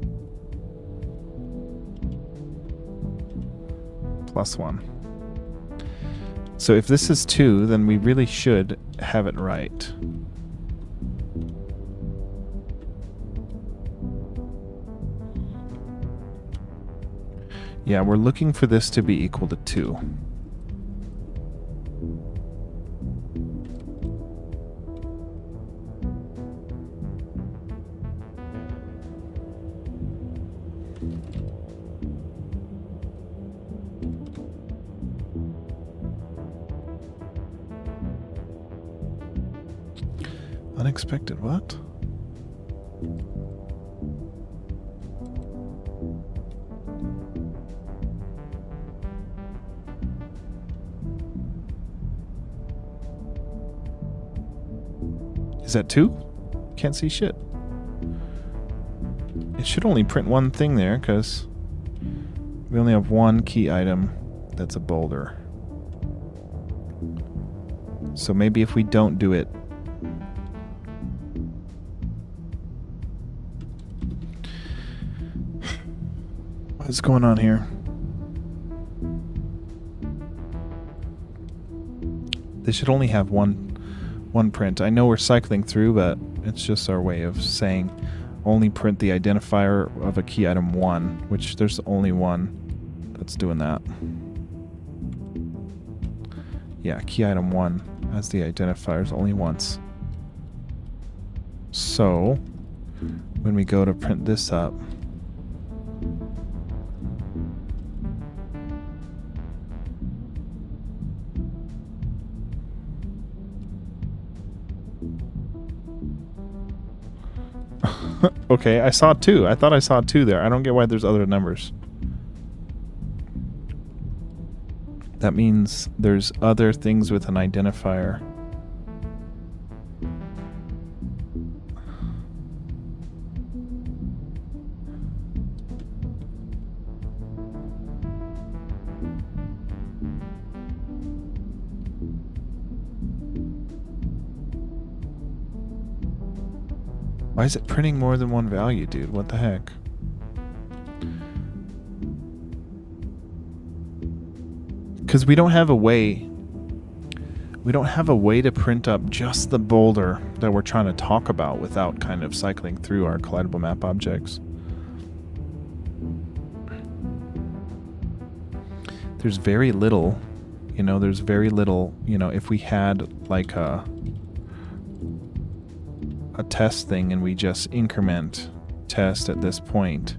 plus 1. So if this is 2, then we really should have it right. Yeah, we're looking for this to be equal to 2. Unexpected what? Is that 2? Can't see shit. It should only print one thing there because we only have one key item that's a boulder. So maybe if we don't do it, what's going on here? They should only have one print. I know we're cycling through, but it's just our way of saying only print the identifier of a key item 1, which there's only one that's doing that. Yeah, key item 1 as the identifiers only once. So when we go to print this up, okay, I saw 2. I thought I saw 2 there. I don't get why there's other numbers. That means there's other things with an identifier. Why is it printing more than one value, dude? What the heck? Because we don't have a way. We don't have a way to print up just the boulder that we're trying to talk about without kind of cycling through our collidable map objects. There's very little, there's very little, if we had like a test thing and we just increment test at this point.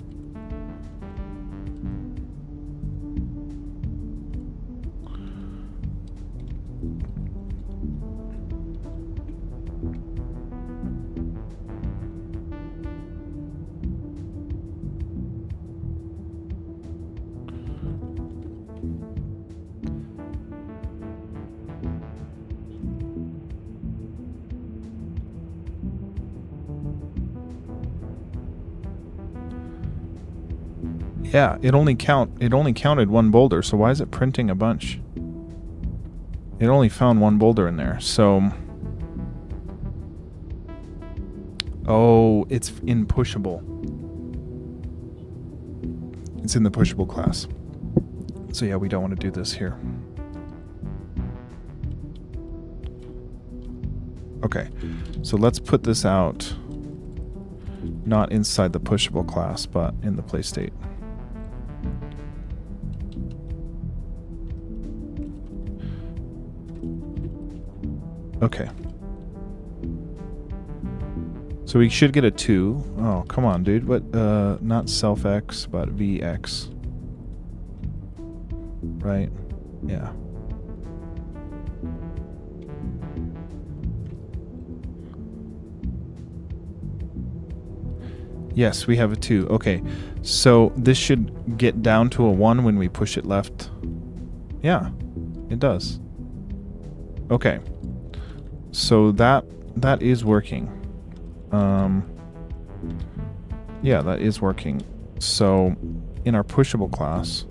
Yeah, it only counted one boulder, so why is it printing a bunch? It only found one boulder in there, so... Oh, it's in pushable. It's in the pushable class. So yeah, we don't want to do this here. Okay, so let's put this out, not inside the pushable class, but in the play state. Okay. So we should get a 2. Oh, come on, dude. What? Not self x, but vx. Right? Yeah. Yes, we have a 2. Okay. So this should get down to a 1 when we push it left. Yeah, it does. Okay. So that is working. Yeah, that is working. So in our pushable class,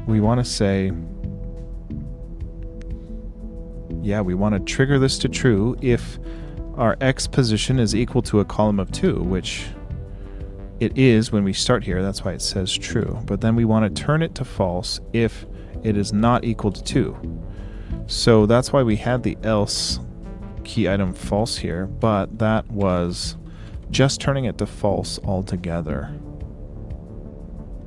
we want to say, yeah, we want to trigger this to true if our X position is equal to a column of 2, which it is when we start here. That's why it says true. But then we want to turn it to false if it is not equal to 2. So that's why we had the else key item false here, but that was just turning it to false altogether.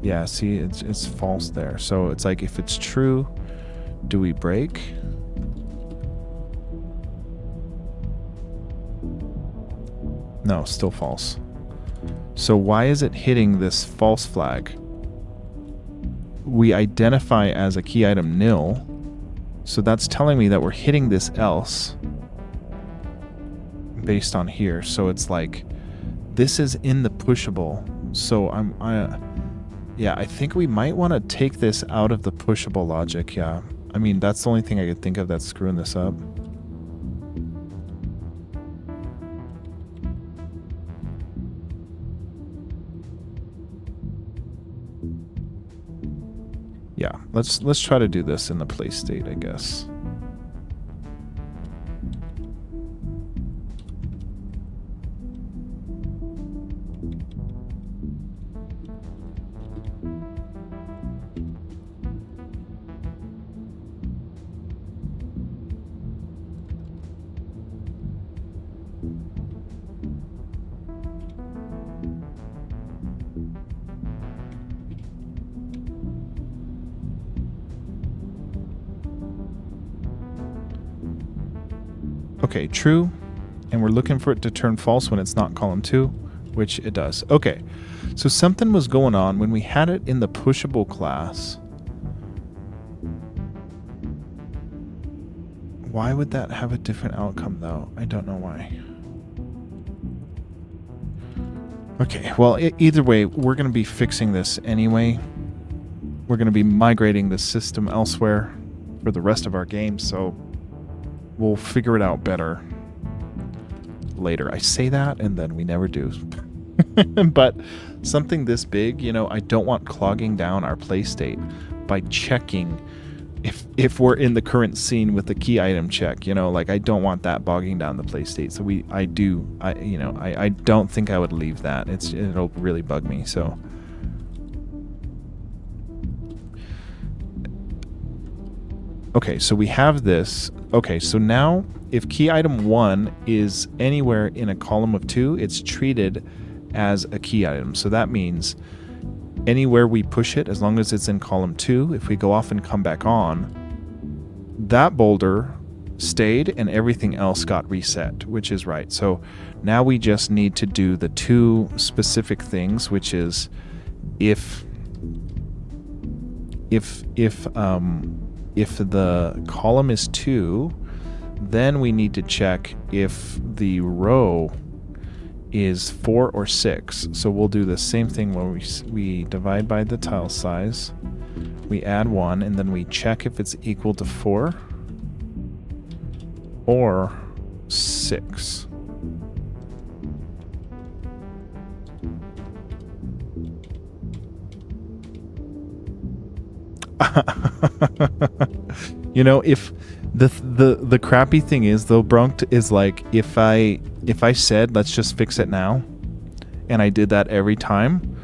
Yeah, see, it's false there. So it's like, if it's true, do we break? No, still false. So why is it hitting this false flag? We identify as a key item nil, so that's telling me that we're hitting this else based on here. So it's like, this is in the pushable. So yeah, I think we might want to take this out of the pushable logic. Yeah, I mean, that's the only thing I could think of that's screwing this up. Yeah, let's try to do this in the play state, I guess. Okay, true, and we're looking for it to turn false when it's not column 2, which it does. Okay, so something was going on when we had it in the pushable class. Why would that have a different outcome, though? I don't know why. Okay, well, either way, we're going to be fixing this anyway. We're going to be migrating the system elsewhere for the rest of our game, so we'll figure it out better later. I say that, and then we never do. But something this big, you know, I don't want clogging down our play state by checking if we're in the current scene with the key item check, you know, like I don't want that bogging down the play state. So I don't think I would leave that. It'll really bug me. So okay, so we have this. Okay, so now if key item 1 is anywhere in a column of 2, it's treated as a key item. So that means anywhere we push it, as long as it's in column 2, if we go off and come back on, that boulder stayed and everything else got reset, which is right. So now we just need to do the 2 specific things, which is if the column is 2, then we need to check if the row is 4 or 6. So we'll do the same thing where we divide by the tile size, we add 1, and then we check if it's equal to 4 or 6. You know, if the crappy thing is though, Brunked, is like if I said let's just fix it now, and I did that every time,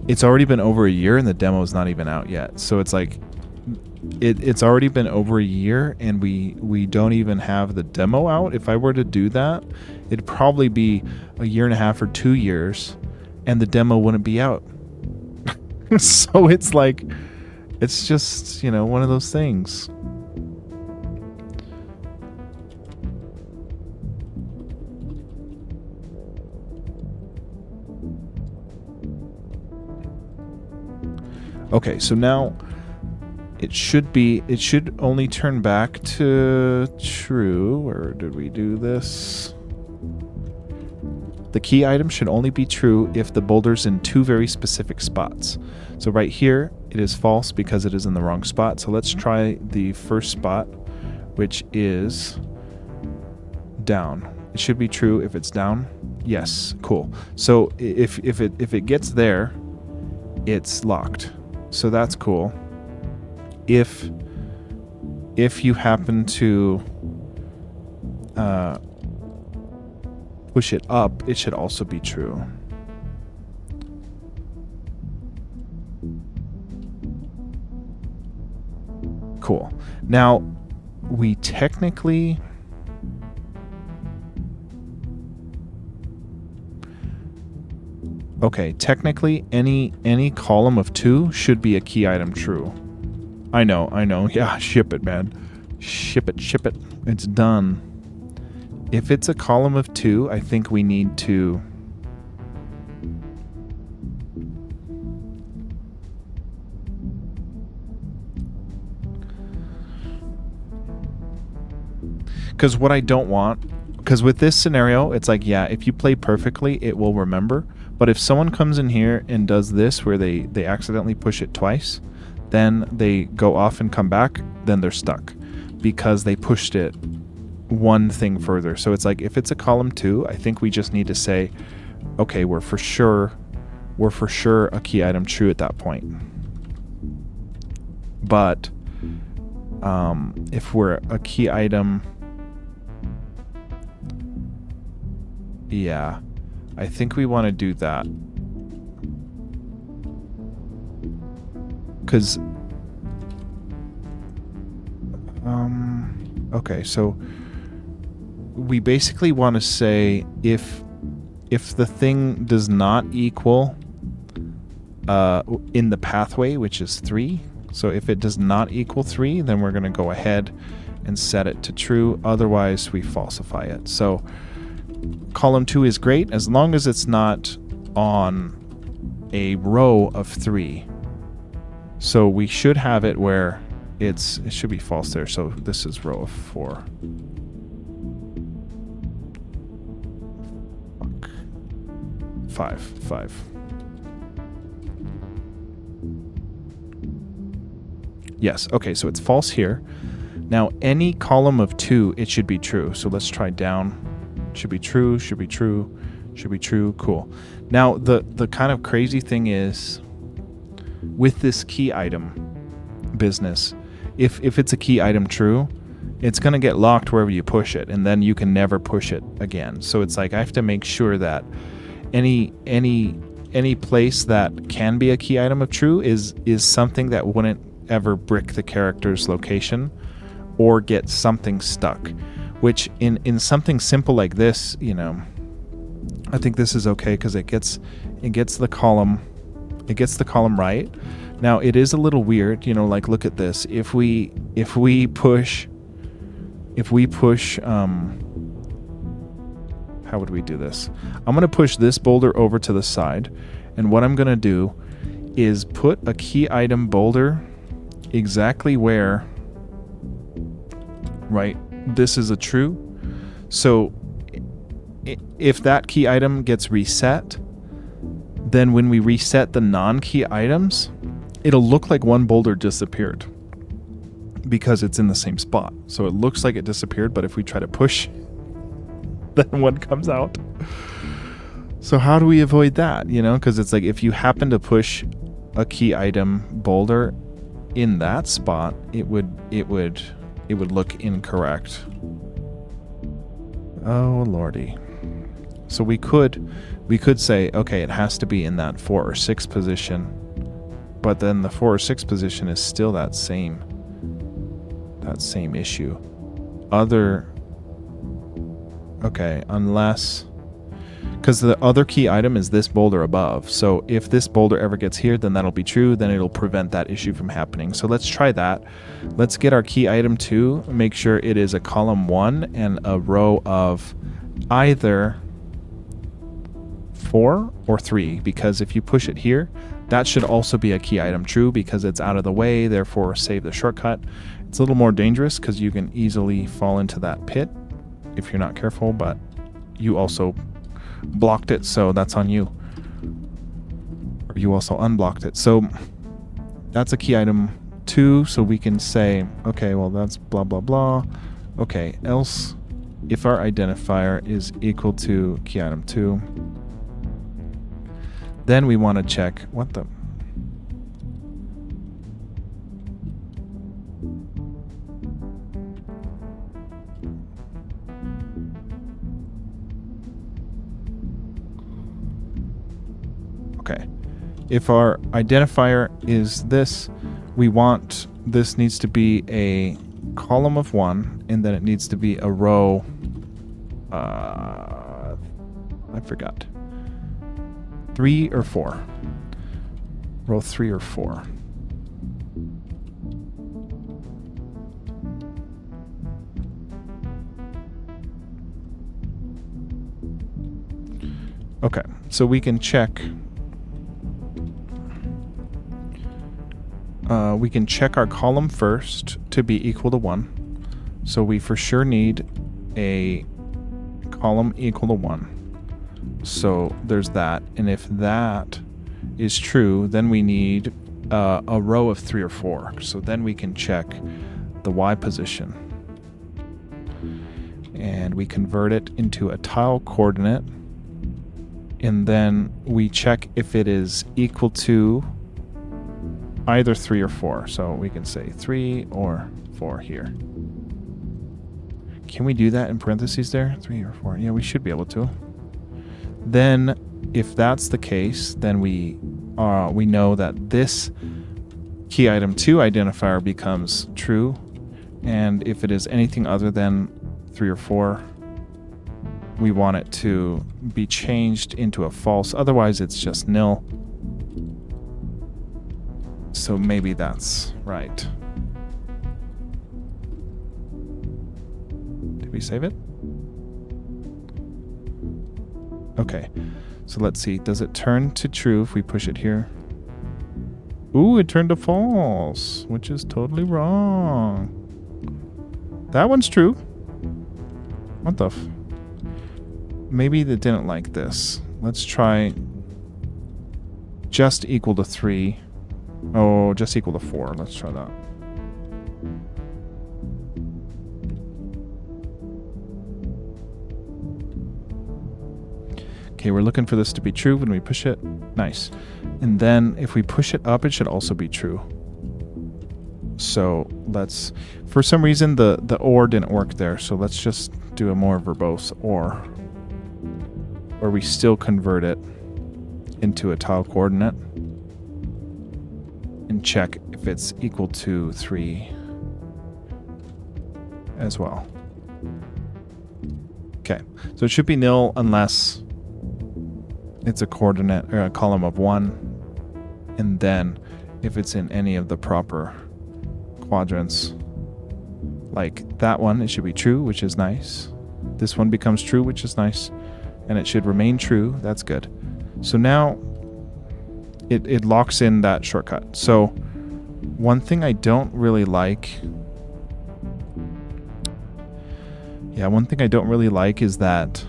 it's already been over a year and the demo's not even out yet. So it's like it's already been over a year and we don't even have the demo out. If I were to do that, it'd probably be a year and a half or 2 years and the demo wouldn't be out. So it's like, it's just, you know, one of those things. Okay, so now it should only turn back to true. Or did we do this? The key item should only be true if the boulder's in 2 very specific spots. So right here, It is false because it is in the wrong spot. So let's try the first spot, which is down. It should be true if it's down. Yes, cool. So if it gets there, it's locked. So that's cool. If you happen to push it up, it should also be true. Cool. Now, we technically... Okay, technically, any column of 2 should be a key item true. I know. Yeah, ship it, man. Ship it. It's done. If it's a column of 2, I think we need to... Because what I don't want... Because with this scenario, it's like, yeah, if you play perfectly, it will remember. But if someone comes in here and does this, where they accidentally push it twice, then they go off and come back, then they're stuck. Because they pushed it one thing further. So it's like, if it's a column 2, I think we just need to say, okay, we're for sure a key item true at that point. But if we're a key item... Yeah, I think we want to do that. Because... okay, so we basically want to say if the thing does not equal in the pathway, which is 3, so if it does not equal 3, then we're going to go ahead and set it to true. Otherwise, we falsify it. So column 2 is great as long as it's not on a row of 3. So we should have it where it should be false there. So this is row of 4. 5. Yes, okay, so it's false here. Now any column of 2, it should be true. So let's try down. Should be true, should be true, should be true. Cool. Now the kind of crazy thing is with this key item business, if it's a key item true, it's going to get locked wherever you push it, and then you can never push it again. So it's like I have to make sure that any place that can be a key item of true is something that wouldn't ever brick the character's location or get something stuck. Which in something simple like this, you know, I think this is okay because it gets the column right. Now it is a little weird, you know, like look at this. If we push how would we do this? I'm gonna push this boulder over to the side, and what I'm gonna do is put a key item boulder exactly where, right? This is a true. So if that key item gets reset, then when we reset the non-key items, it'll look like one boulder disappeared because it's in the same spot. So it looks like it disappeared, but if we try to push, then one comes out. So how do we avoid that? You know, because it's like if you happen to push a key item boulder in that spot, it would look incorrect. Oh lordy. So we could say, okay, it has to be in that 4 or 6 position, but then the 4 or 6 position is still that same issue. Unless, because the other key item is this boulder above. So if this boulder ever gets here, then that'll be true. Then it'll prevent that issue from happening. So let's try that. Let's get our key item 2, make sure it is a column 1 and a row of either 4 or 3, because if you push it here, that should also be a key item true because it's out of the way, therefore save the shortcut. It's a little more dangerous because you can easily fall into that pit if you're not careful, but you also blocked it, so that's on you. Or you also unblocked it. So That's a key item 2, so we can say, okay, well, that's blah, blah, blah. Okay, else if our identifier is equal to key item 2, then we want to check, what the... Okay, if our identifier is this, we want this needs to be a column of 1, and then it needs to be a row. I forgot. 3 or 4. Row 3 or 4. Okay, so we can check. We can check our column first to be equal to 1. So we for sure need a column equal to 1. So there's that. And if that is true, then we need a row of 3 or 4. So then we can check the Y position. And we convert it into a tile coordinate. And then we check if it is equal to either 3 or 4. So we can say 3 or 4 here. Can we do that in parentheses there? 3 or 4? Yeah, we should be able to. Then, if that's the case, then we know that this key item 2 identifier becomes true. And if it is anything other than 3 or 4, we want it to be changed into a false. Otherwise, it's just nil. So maybe that's right. Did we save it? Okay. So let's see. Does it turn to true if we push it here? Ooh, it turned to false, which is totally wrong. That one's true. What the maybe they didn't like this. Let's try just equal to 3. Oh, just equal to 4. Let's try that. Okay, we're looking for this to be true when we push it. Nice. And then if we push it up, it should also be true. So let's, for some reason, the OR didn't work there. So let's just do a more verbose OR, where we still convert it into a tile coordinate and check if it's equal to 3 as well. Okay, so it should be nil unless it's a coordinate or a column of 1, and then if it's in any of the proper quadrants, like that one, it should be true, which is nice. This one becomes true, which is nice, and it should remain true. That's good. So now it locks in that shortcut. So one thing I don't really like, is that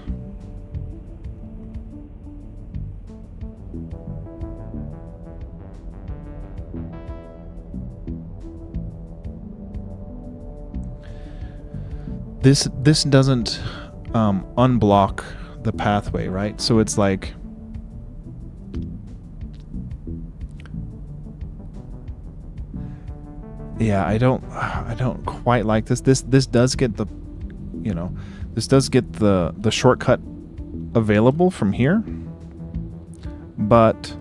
this doesn't unblock the pathway, right? So it's like, yeah, I don't quite like this. This does get the, this does get the shortcut available from here, but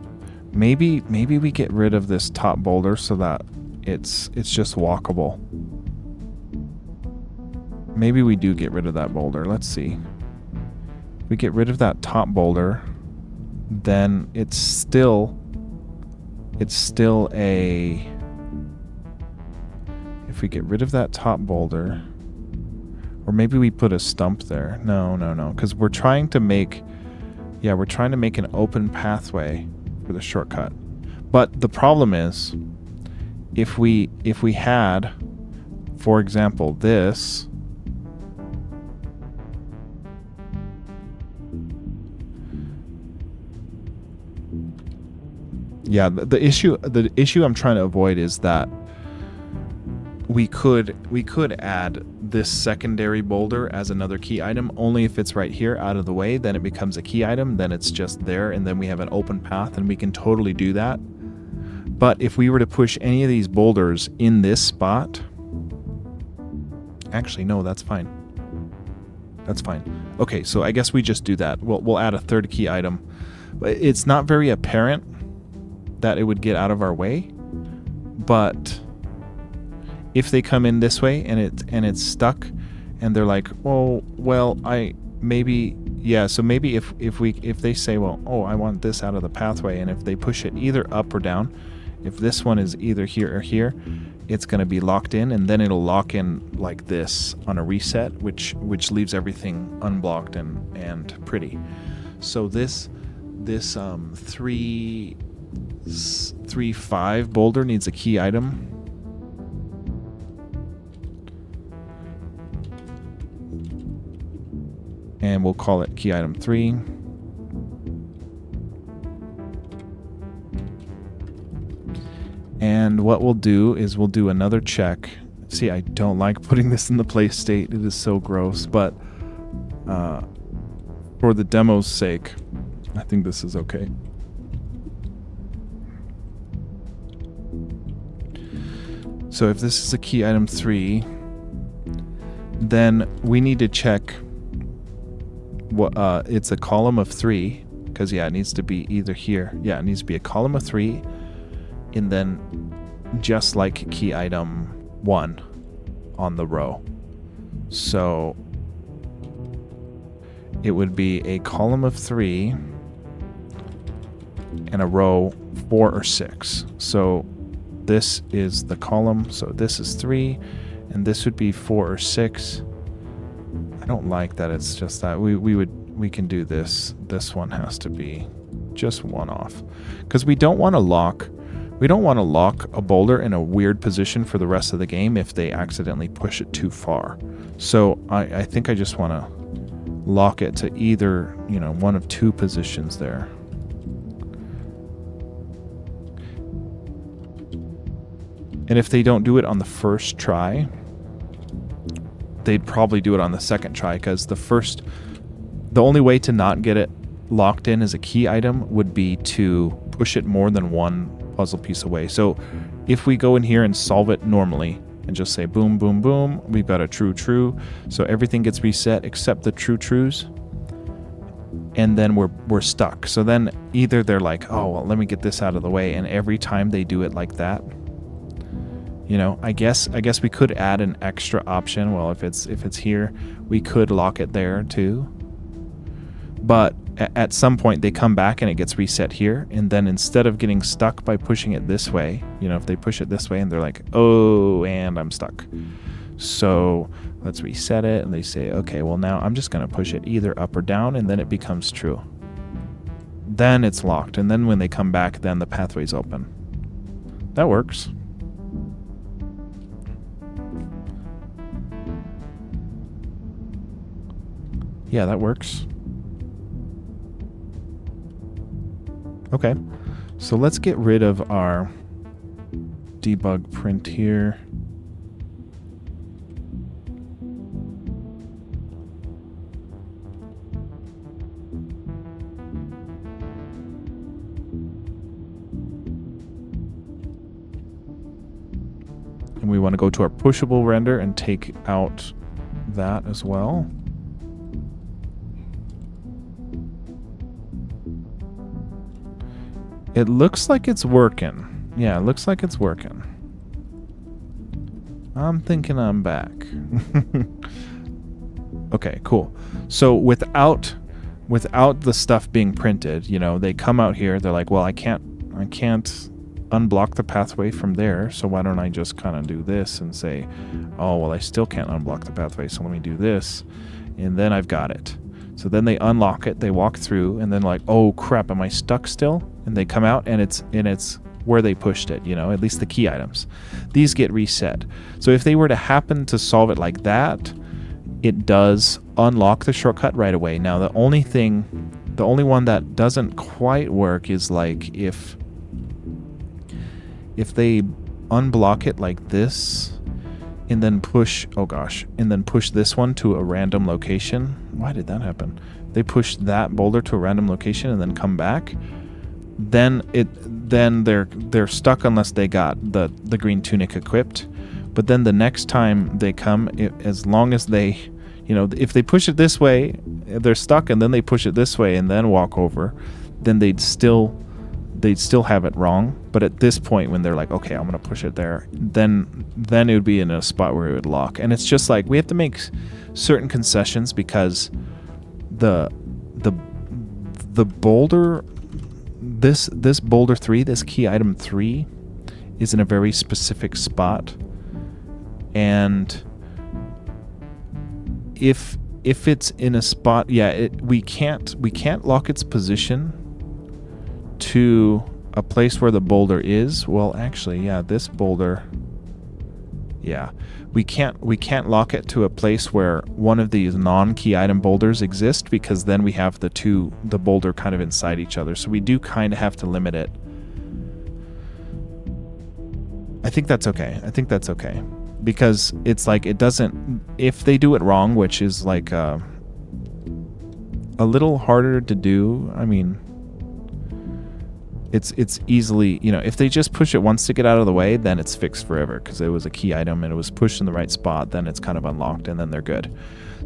maybe we get rid of this top boulder so that it's just walkable. Maybe we do get rid of that boulder. Let's see. If we get rid of that top boulder, then it's still a, if we get rid of that top boulder, or maybe we put a stump there. No, because we're trying to make an open pathway for the shortcut. But the problem is, if we had, for example, this, Yeah, the issue I'm trying to avoid is that we could add this secondary boulder as another key item only if it's right here out of the way. Then it becomes a key item, then it's just there, and then we have an open path, and we can totally do that. But if we were to push any of these boulders in this spot, actually no, that's fine. That's fine. Okay, so I guess we just do that. We'll add a third key item. It's not very apparent that it would get out of our way, but if they come in this way and it's stuck, and they're like, oh well, so maybe if they say, well, oh, I want this out of the pathway, and if they push it either up or down, if this one is either here or here, it's going to be locked in, and then it'll lock in like this on a reset, which leaves everything unblocked and pretty. So this 3-5 boulder needs a key item. And we'll call it key item 3. And what we'll do is we'll do another check. See, I don't like putting this in the play state. It is so gross, but for the demo's sake, I think this is okay. So if this is a key item 3, then we need to check what it's a column of 3, because it needs to be either here. Yeah, it needs to be a column of 3, and then just like key item 1 on the row. So it would be a column of 3 and a row 4 or 6. So this is the column, so this is 3, and this would be 4 or 6. I don't like that it's just that. We can do this. This one has to be just one off, because we don't want to lock a boulder in a weird position for the rest of the game if they accidentally push it too far. So I think I just want to lock it to either, one of two positions there. And if they don't do it on the first try, they'd probably do it on the second try, because the only way to not get it locked in as a key item would be to push it more than one puzzle piece away. So if we go in here and solve it normally and just say boom, boom, boom, we've got a true. So everything gets reset except the trues. And then we're stuck. So then either they're like, oh, well, let me get this out of the way. And every time they do it like that, I guess we could add an extra option. Well, if it's here, we could lock it there too. But at some point they come back and it gets reset here, and then instead of getting stuck by pushing it this way, if they push it this way and they're like, oh, and I'm stuck. So let's reset it, and they say, okay, well, now I'm just going to push it either up or down, and then it becomes true. Then it's locked, and then when they come back, then the pathway's open. That works. Yeah, that works. Okay, so let's get rid of our debug print here. And we want to go to our pushable render and take out that as well. It looks like it's working. Yeah, it looks like it's working. I'm thinking I'm back. Okay, cool. So without the stuff being printed, they come out here, they're like, well, I can't unblock the pathway from there, so why don't I just kind of do this and say, oh, well, I still can't unblock the pathway, so let me do this, and then I've got it. So then they unlock it, they walk through, and then like, oh crap, am I stuck still? And they come out, and it's where they pushed it, at least the key items. These get reset. So if they were to happen to solve it like that, it does unlock the shortcut right away. Now the only one that doesn't quite work is like if if they unblock it like this and then push, oh gosh, and then push this one to a random location. Why did that happen? They push that boulder to a random location and then come back. Then they're stuck unless they got the green tunic equipped. But then the next time they come, as long as they, you know, if they push it this way, they're stuck, and then they push it this way and then walk over, then they'd still have it wrong. But at this point, when they're like, okay, I'm gonna push it there, then it would be in a spot where it would lock. And it's just like we have to make certain concessions because the boulder, this boulder 3, this key item 3, is in a very specific spot, and if it's in a spot, we can't lock its position to a place where the boulder is. Well, actually, this boulder, we can't lock it to a place where one of these non-key item boulders exist, because then we have the boulder kind of inside each other. So we do kind of have to limit it. I think that's okay. Because it's like, it doesn't, if they do it wrong, which is like a little harder to do. I mean, it's easily, you know, if they just push it once to get out of the way, then it's fixed forever because it was a key item and it was pushed in the right spot. Then it's kind of unlocked and then they're good.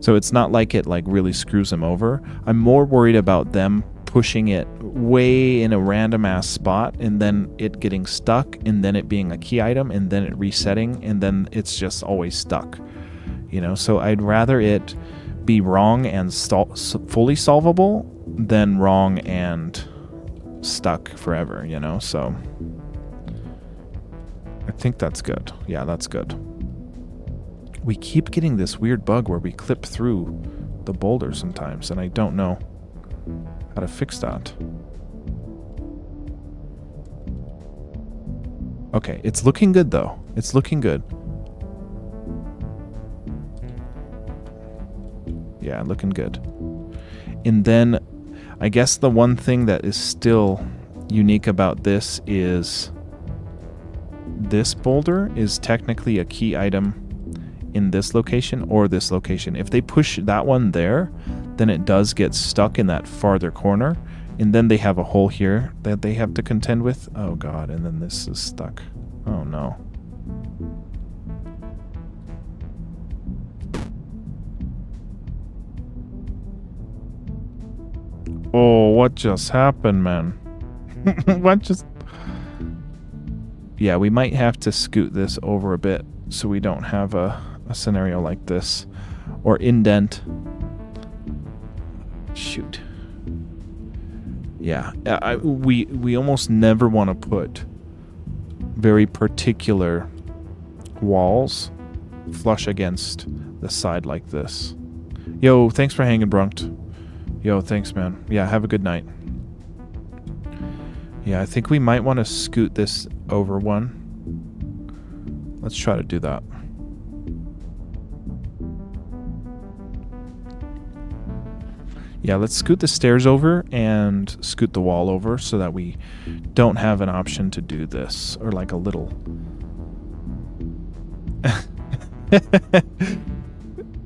So it's not like it like really screws them over. I'm more worried about them pushing it way in a random ass spot and then it getting stuck and then it being a key item and then it resetting and then it's just always stuck, you know. So I'd rather it be wrong and fully solvable than wrong and stuck forever, you know. So I think that's good. Yeah, that's good. We keep getting this weird bug where we clip through the boulder sometimes, and I don't know how to fix that. Okay, it's looking good though. It's looking good. Yeah, looking good. And then I guess the one thing that is still unique about this is this boulder is technically a key item in this location or this location. If they push that one there, then it does get stuck in that farther corner, and then they have a hole here that they have to contend with. Oh god, and then this is stuck. Oh no. Oh, what just happened, man? What just... Yeah, we might have to scoot this over a bit so we don't have a scenario like this. Or indent. Shoot. Yeah, we almost never want to put very particular walls flush against the side like this. Yo, thanks for hanging, Brunked. Yo, thanks, man. Yeah, have a good night. Yeah, I think we might want to scoot this over one. Let's try to do that. Yeah, let's scoot the stairs over and scoot the wall over so that we don't have an option to do this, or like a little...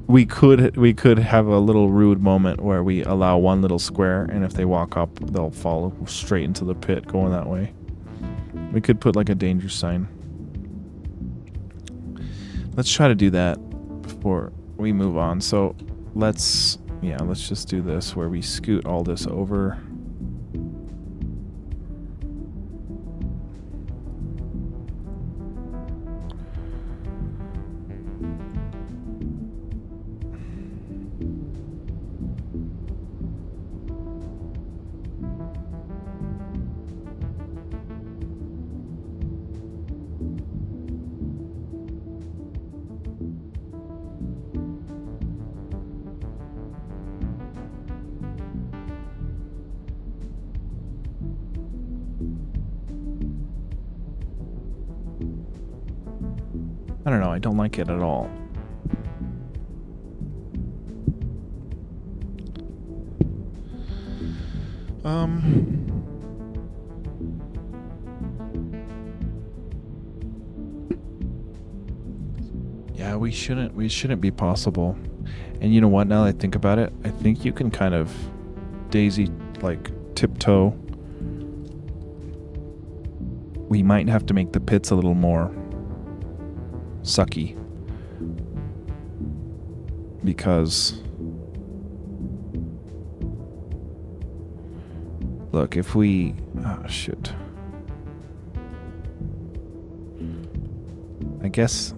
We could have a little rude moment where we allow one little square, and if they walk up, they'll fall straight into the pit going that way. We could put like a danger sign. Let's try to do that before we move on. So let's just do this where we scoot all this over. I don't know, I don't like it at all. Yeah, we shouldn't be possible. And you know what, now that I think about it, I think you can kind of daisy, like, tiptoe. We might have to make the pits a little more sucky. Because, look, if we... Oh, shit. I guess...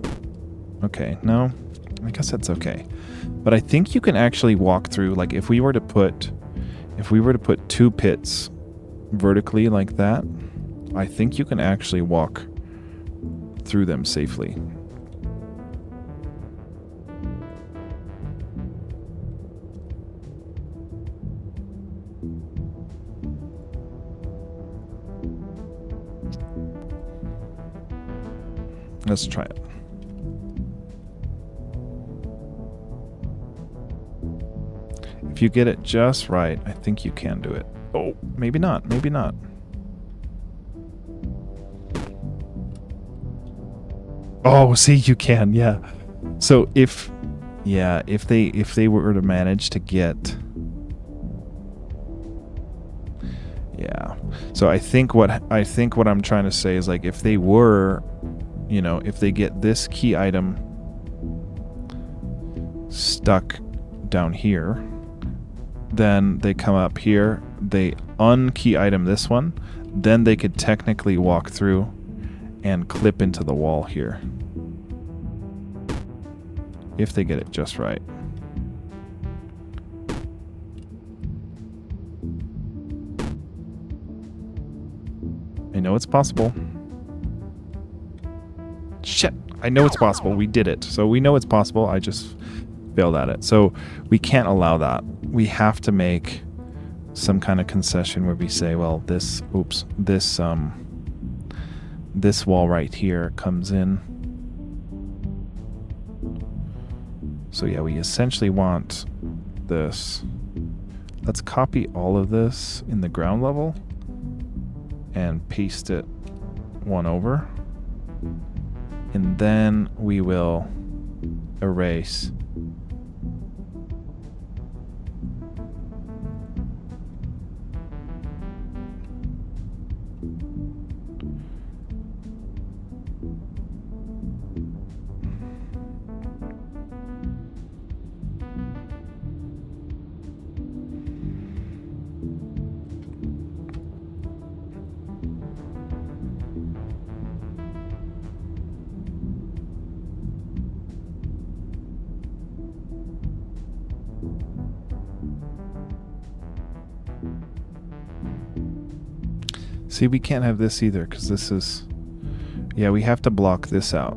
Okay, no. I guess that's okay. But I think you can actually walk through, like, if we were to put 2 pits vertically like that, I think you can actually walk through them safely. Let's try it. If you get it just right, I think you can do it. Oh, maybe not. Maybe not. Oh, see, you can. Yeah. So if they were to manage to get, yeah. So I think what I'm trying to say is, like, if they were, you know, if they get this key item stuck down here, then they come up here, they unkey item this one, then they could technically walk through and clip into the wall here. If they get it just right. I know it's possible. Shit, I know it's possible. We did it. So we know it's possible. I just failed at it. So we can't allow that. We have to make some kind of concession where we say, well, this wall right here comes in. So yeah, we essentially want this. Let's copy all of this in the ground level and paste it one over. And then we will erase See, we can't have this either, because this is... Yeah, we have to block this out.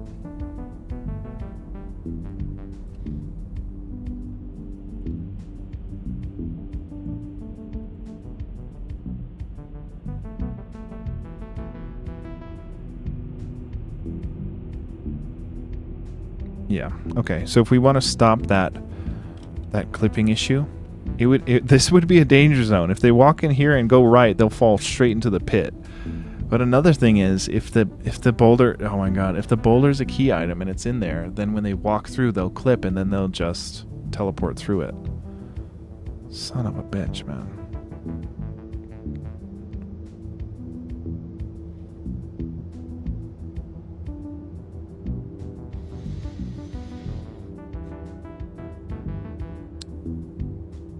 Yeah, okay. So if we want to stop that clipping issue, this would be a danger zone. If they walk in here and go right, they'll fall straight into the pit. But another thing is, if the boulder, oh my god, if the boulder's a key item and it's in there, then when they walk through, they'll clip and then they'll just teleport through it. Son of a bitch, man.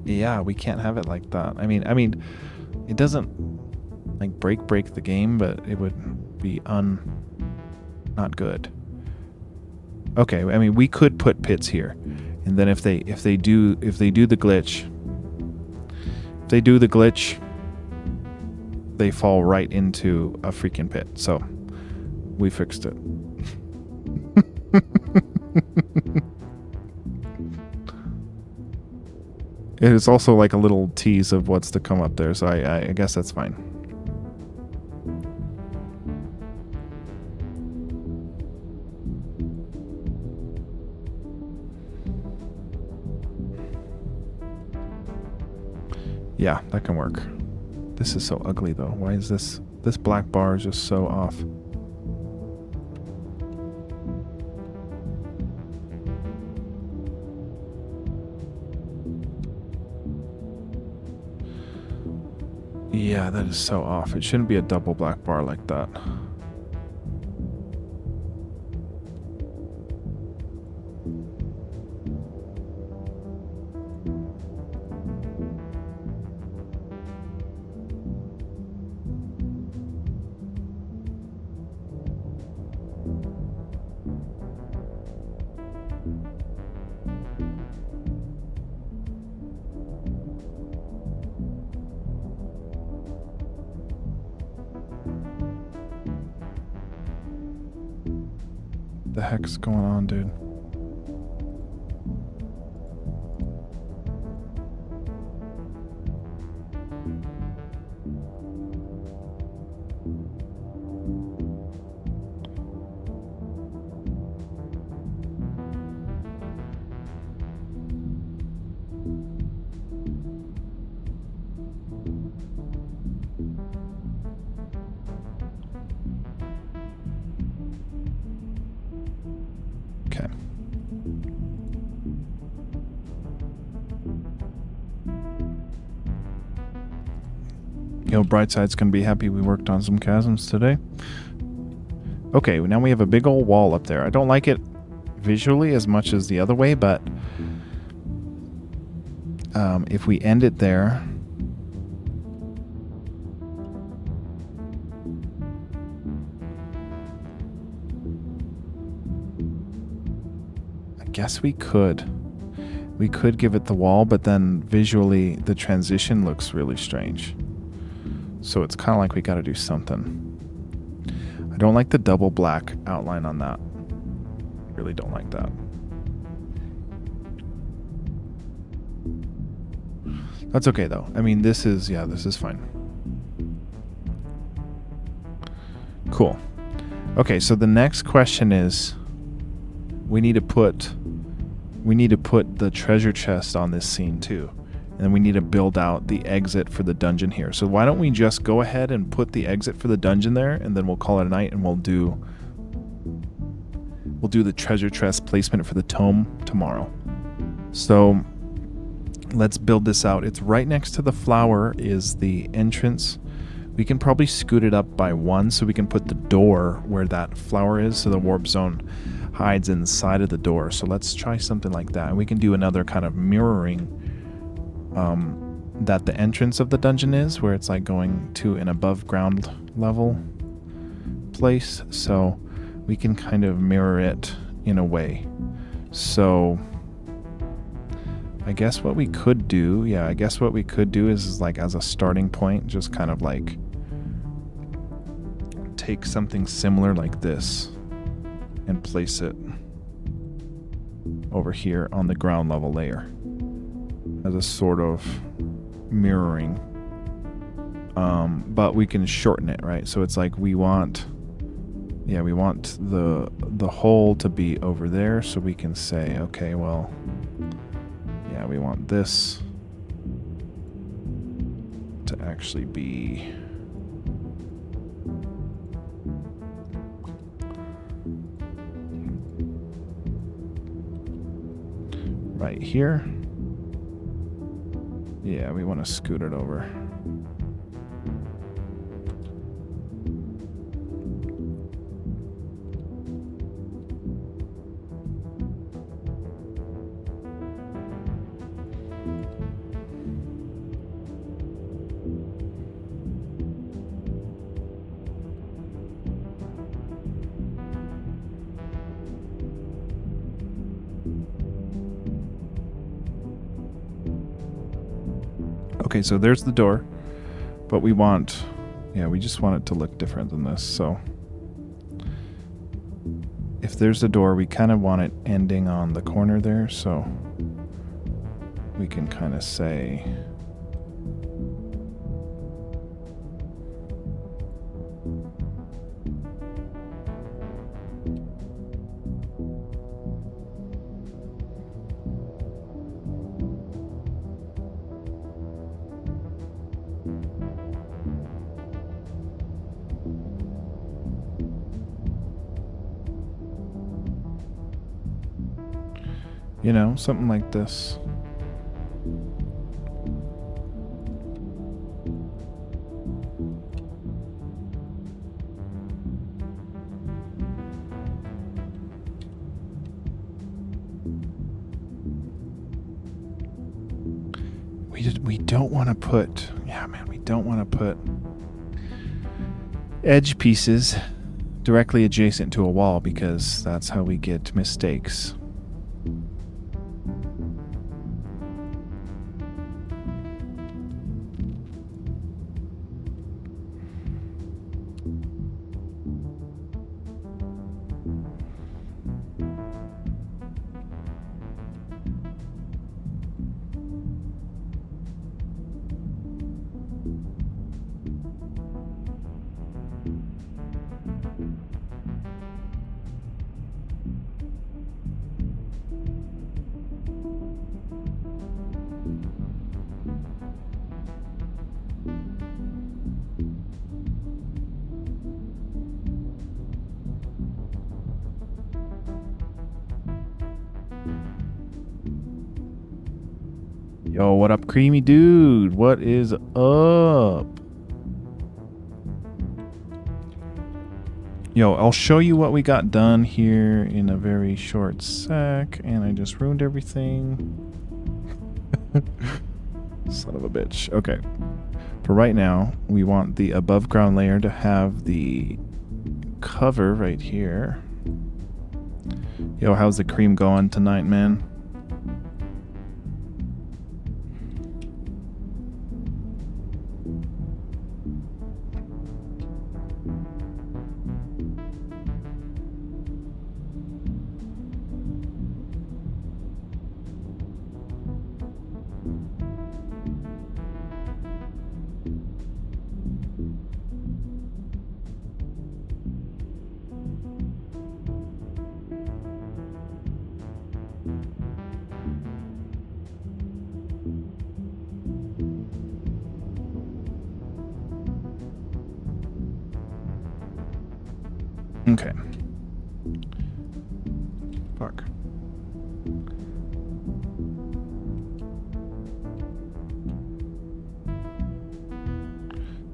Yeah, we can't have it like that. I mean, it doesn't like break the game, but it would be not good. Okay, I mean, we could put pits here, and then if they do the glitch, they fall right into a freaking pit. So we fixed it. It is also like a little tease of what's to come up there, so I guess that's fine. Yeah, that can work. This is so ugly though. Why is this black bar is just so off? Yeah, that is so off. It shouldn't be a double black bar like that. The heck's going on, dude? Okay. Yo, Brightside's gonna be happy we worked on some chasms today. Okay, now we have a big old wall up there. I don't like it visually as much as the other way, but if we end it there, I guess we could give it the wall, but then visually the transition looks really strange. So it's kind of like we got to do something. I don't like the double black outline on that. Really don't like that. That's okay though. I mean, this is fine. Cool. Okay, so the next question is we need to put the treasure chest on this scene too. And we need to build out the exit for the dungeon here. So why don't we just go ahead and put the exit for the dungeon there, and then we'll call it a night, and we'll do the treasure chest placement for the tome tomorrow. So let's build this out. It's right next to the flower is the entrance. We can probably scoot it up by one so we can put the door where that flower is, so the warp zone hides inside of the door. So let's try something like that. And we can do another kind of mirroring that the entrance of the dungeon is, where it's like going to an above ground level place. So we can kind of mirror it in a way. So I guess what we could do, is like as a starting point, just kind of like take something similar like this and place it over here on the ground level layer as a sort of mirroring. But we can shorten it, right? So it's like we want the hole to be over there, so we can say, okay, well, yeah, we want this to actually be right here. Yeah, we want to scoot it over. Okay, so there's the door, but we just want it to look different than this. So if there's a door, we kind of want it ending on the corner there, so we can kind of say, something like this. We don't want to put... Yeah, man, we don't want to put edge pieces directly adjacent to a wall because that's how we get mistakes. Yo, what up, creamy dude? What is up? Yo, I'll show you what we got done here in a very short sec, and I just ruined everything. Son of a bitch. Okay. For right now, we want the above ground layer to have the cover right here. Yo, how's the cream going tonight, man? Okay. Fuck.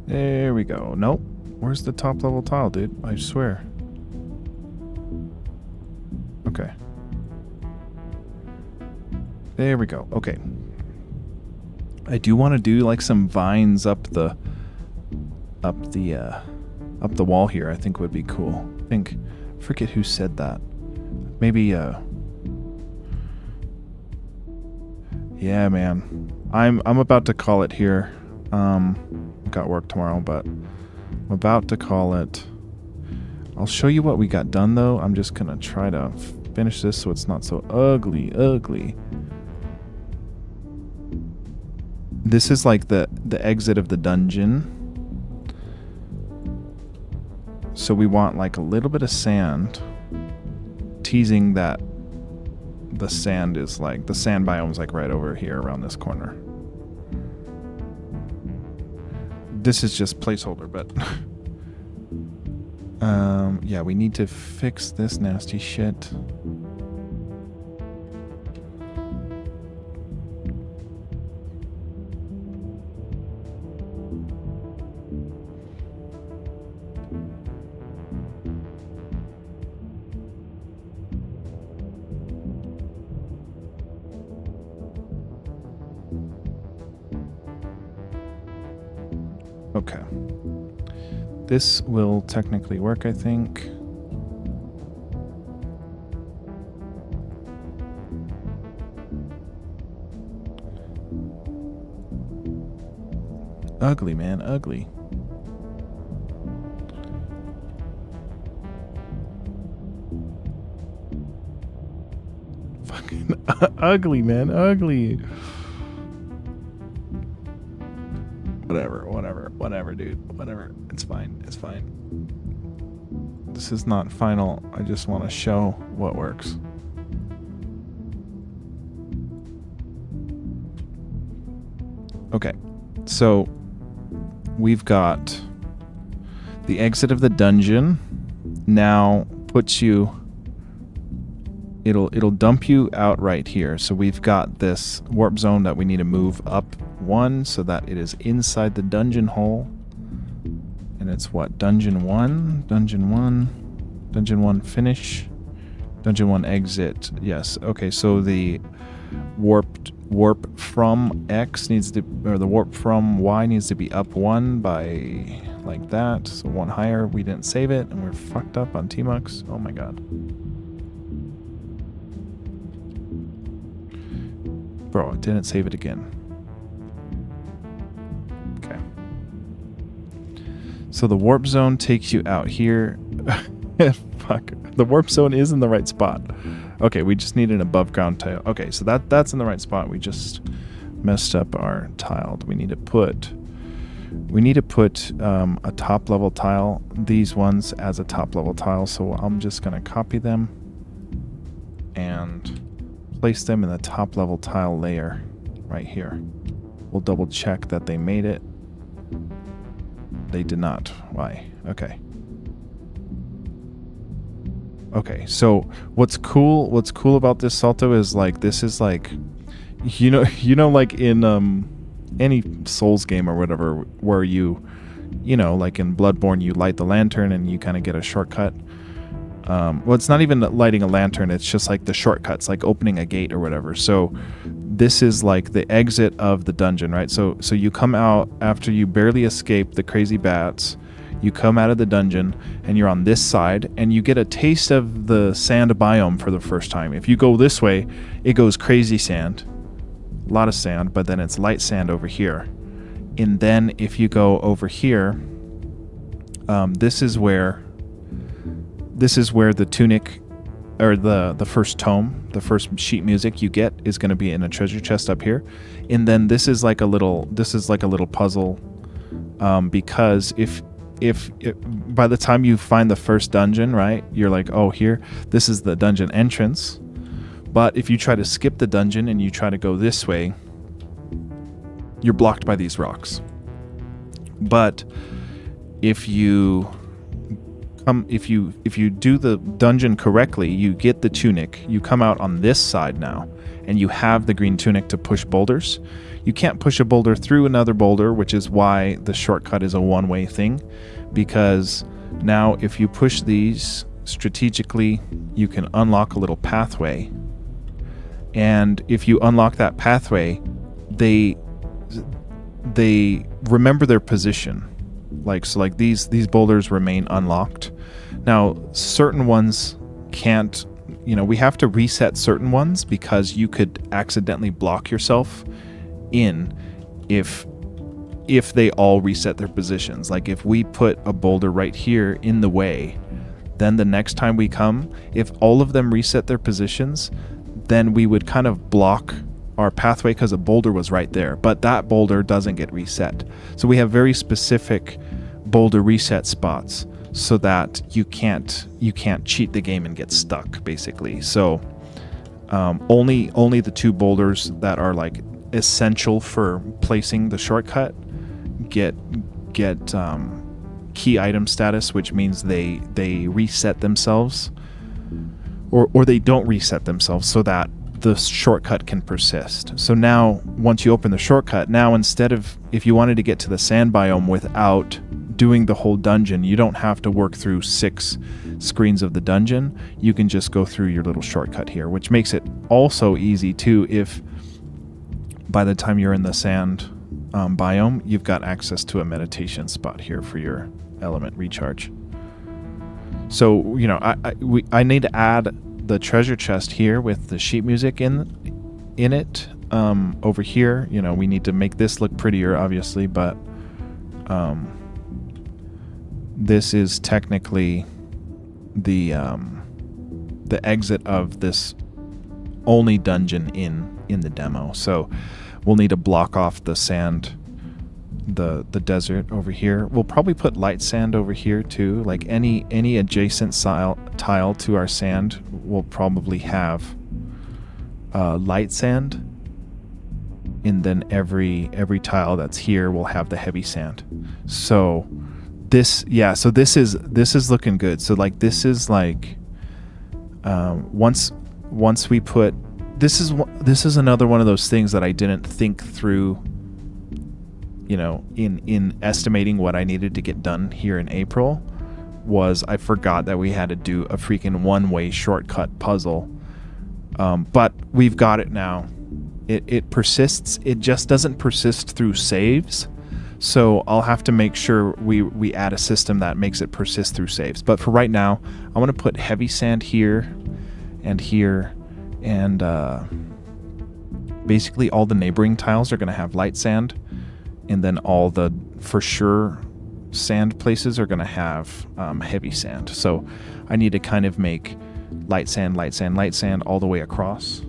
There we go. Nope. Where's the top level tile, dude? I swear. Okay. There we go. Okay. I do want to do like some vines up the wall here. I think would be cool. I forget who said that. Maybe yeah, man. I'm about to call it here. Got work tomorrow, but I'm about to call it. I'll show you what we got done though. I'm just gonna try to finish this so it's not so ugly. This is like the exit of the dungeon. So we want like a little bit of sand, teasing that the sand is like, the sand biome is like right over here around this corner. This is just placeholder, but yeah, we need to fix this nasty shit. Okay. This will technically work, I think. Ugly, man, ugly. Fucking ugly, man, ugly. Whatever, dude. Whatever. It's fine. This is not final. I just want to show what works. Okay. So we've got the exit of the dungeon now puts you, it'll dump you out right here. So we've got this warp zone that we need to move up one so that it is inside the dungeon hole. And it's what? Dungeon 1 finish, Dungeon 1 exit. Yes. Okay, so the warp from X needs to, or the warp from Y needs to be up 1 by like that. So 1 higher. We didn't save it and we're fucked up on Tmux. Oh my god. Bro, it didn't save it again. Okay. So the warp zone takes you out here. Fuck. The warp zone is in the right spot. Okay, we just need an above ground tile. Okay, so that's in the right spot. We just messed up our tile. We need to put a top level tile, these ones as a top level tile. So I'm just gonna copy them and place them in the top level tile layer right here. We'll double check that they made it. They did not. Why? Okay. Okay, so what's cool about this salto is like, this is like, you know like in any Souls game or whatever, where you know, like in Bloodborne, you light the lantern and you kind of get a shortcut. Well, it's not even lighting a lantern, it's just like the shortcuts, like opening a gate or whatever. So this is like the exit of the dungeon, right? So you come out after you barely escape the crazy bats. You come out of the dungeon and you're on this side and you get a taste of the sand biome for the first time. If you go this way, it goes crazy sand, a lot of sand, but then it's light sand over here. And then if you go over here, this is where the tunic, or the first tome, the first sheet music you get is going to be in a treasure chest up here. And then this is like a little puzzle, because if by the time you find the first dungeon, right, you're like, oh, here, this is the dungeon entrance. But if you try to skip the dungeon and you try to go this way, you're blocked by these rocks. But if you do the dungeon correctly, you get the tunic, you come out on this side now, and you have the green tunic to push boulders. You can't push a boulder through another boulder, which is why the shortcut is a one-way thing, because now if you push these strategically, you can unlock a little pathway. And if you unlock that pathway, they remember their position. Like these boulders remain unlocked. Now, certain ones can't, we have to reset certain ones because you could accidentally block yourself in if they all reset their positions. Like if we put a boulder right here in the way, then the next time we come, if all of them reset their positions, then we would kind of block our pathway because a boulder was right there, but that boulder doesn't get reset. So we have very specific boulder reset spots so that you can't cheat the game and get stuck, basically. So only the 2 boulders that are like essential for placing the shortcut get key item status, which means they reset themselves, or they don't reset themselves, so that the shortcut can persist. So now once you open the shortcut, now instead of, if you wanted to get to the sand biome without doing the whole dungeon, you don't have to work through 6 screens of the dungeon. You can just go through your little shortcut here, which makes it also easy too if by the time you're in the sand biome, you've got access to a meditation spot here for your element recharge. So, I need to add the treasure chest here with the sheet music in it. Over here, we need to make this look prettier, obviously, but this is technically the exit of this only dungeon in the demo. So we'll need to block off the sand, the desert over here. We'll probably put light sand over here too. Like any adjacent tile to our sand will probably have light sand, and then every tile that's here will have the heavy sand. So this is looking good. So like this is like once we put this is another one of those things that I didn't think through, in estimating what I needed to get done here in April, was I forgot that we had to do a freaking one-way shortcut puzzle. But we've got it now. it persists. It just doesn't persist through saves. So I'll have to make sure we add a system that makes it persist through saves. But for right now, I want to put heavy sand here and here, and basically all the neighboring tiles are going to have light sand, and then all the for sure sand places are going to have heavy sand. So I need to kind of make light sand, light sand, light sand all the way across,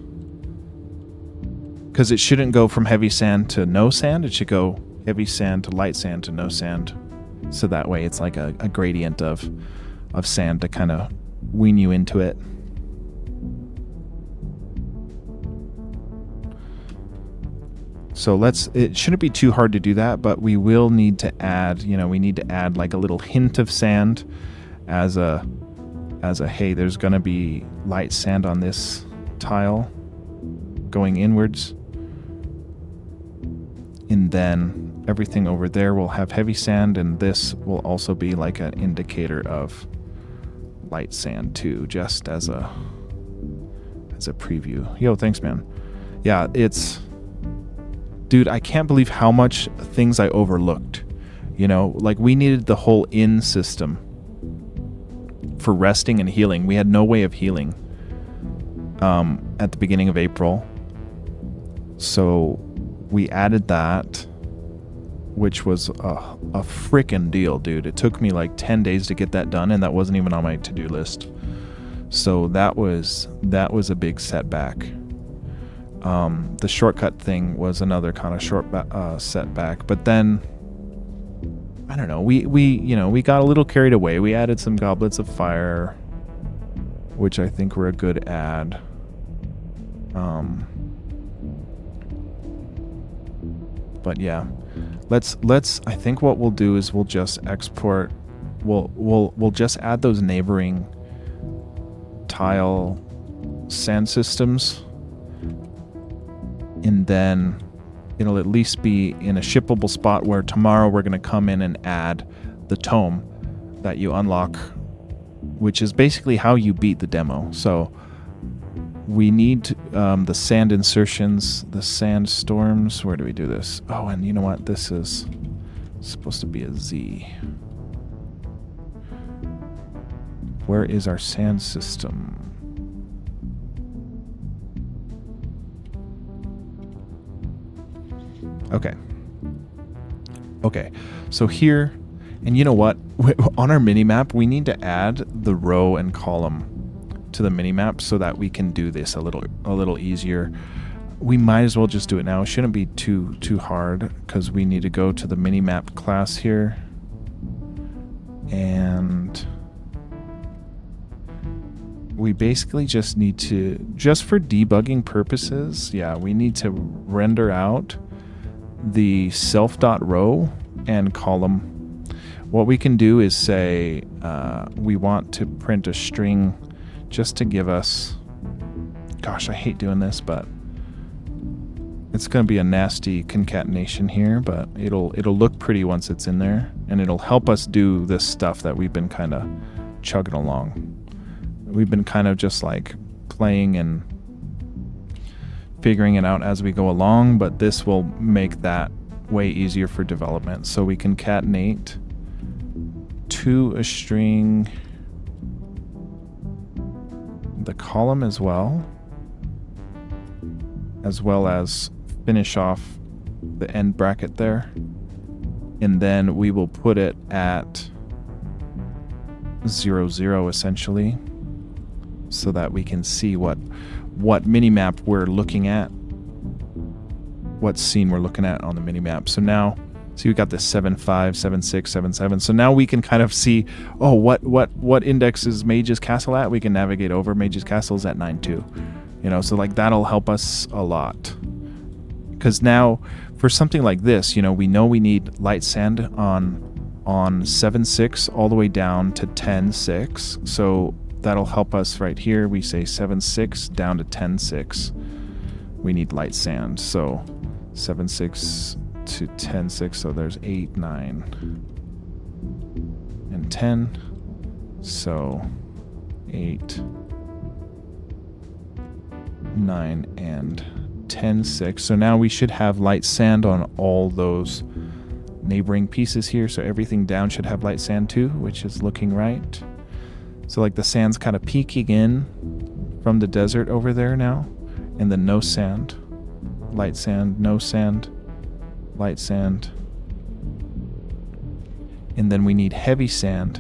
because it shouldn't go from heavy sand to no sand. It should go heavy sand to light sand to no sand, so that way it's like a gradient of sand to kind of wean you into it. So it shouldn't be too hard to do that, but we will need to add, we need to add like a little hint of sand as a hey, there's going to be light sand on this tile going inwards, and then everything over there will have heavy sand, and this will also be like an indicator of light sand too, just as a preview. Yo, thanks, man. Yeah, dude, I can't believe how much things I overlooked. Like we needed the whole in system for resting and healing. We had no way of healing at the beginning of April, so we added that, which was a frickin' deal, dude. It took me like 10 days to get that done, and that wasn't even on my to-do list. So that was a big setback. The shortcut thing was another kind of setback. But then, I don't know, we got a little carried away. We added some goblets of fire, which I think were a good add. But yeah, let's I think what we'll do is we'll just export, we'll just add those neighboring tile sand systems, and then it'll at least be in a shippable spot where tomorrow we're going to come in and add the tome that you unlock, which is basically how you beat the demo. So we need the sand insertions, the sand storms. Where do we do this? Oh, and you know what? This is supposed to be a Z. Where is our sand system? Okay, so here, and you know what? On our minimap, we need to add the row and column to the minimap so that we can do this a little easier. We might as well just do it now. It shouldn't be too hard, because we need to go to the minimap class here, and we basically just need to, just for debugging purposes, we need to render out the self.row and column. What we can do is say we want to print a string just to give us, gosh, I hate doing this, but it's going to be a nasty concatenation here, but it'll look pretty once it's in there, and it'll help us do this stuff that we've been kind of chugging along. We've been kind of just like playing and figuring it out as we go along, but this will make that way easier for development. So we concatenate to a string the column as well as finish off the end bracket there, and then we will put it at 0, 0 essentially, so that we can see what minimap we're looking at, what scene we're looking at on the minimap. So now, we got this 7, 5, 7, 6, 7, 7. So now we can kind of see, what index is Mage's Castle at? We can navigate over. Mage's Castle is at 9, 2. So like that'll help us a lot. Because now, for something like this, we know we need light sand on 7, 6 all the way down to 10, 6. So that'll help us right here. We say 7, 6 down to 10, 6. We need light sand. So 7, 6 to 10, 6. So there's 8, 9, and 10. So 8, 9, and 10, 6. So now we should have light sand on all those neighboring pieces here. So everything down should have light sand too, which is looking right. So like the sand's kind of peeking in from the desert over there now. And then no sand, light sand, no sand, light sand. And then we need heavy sand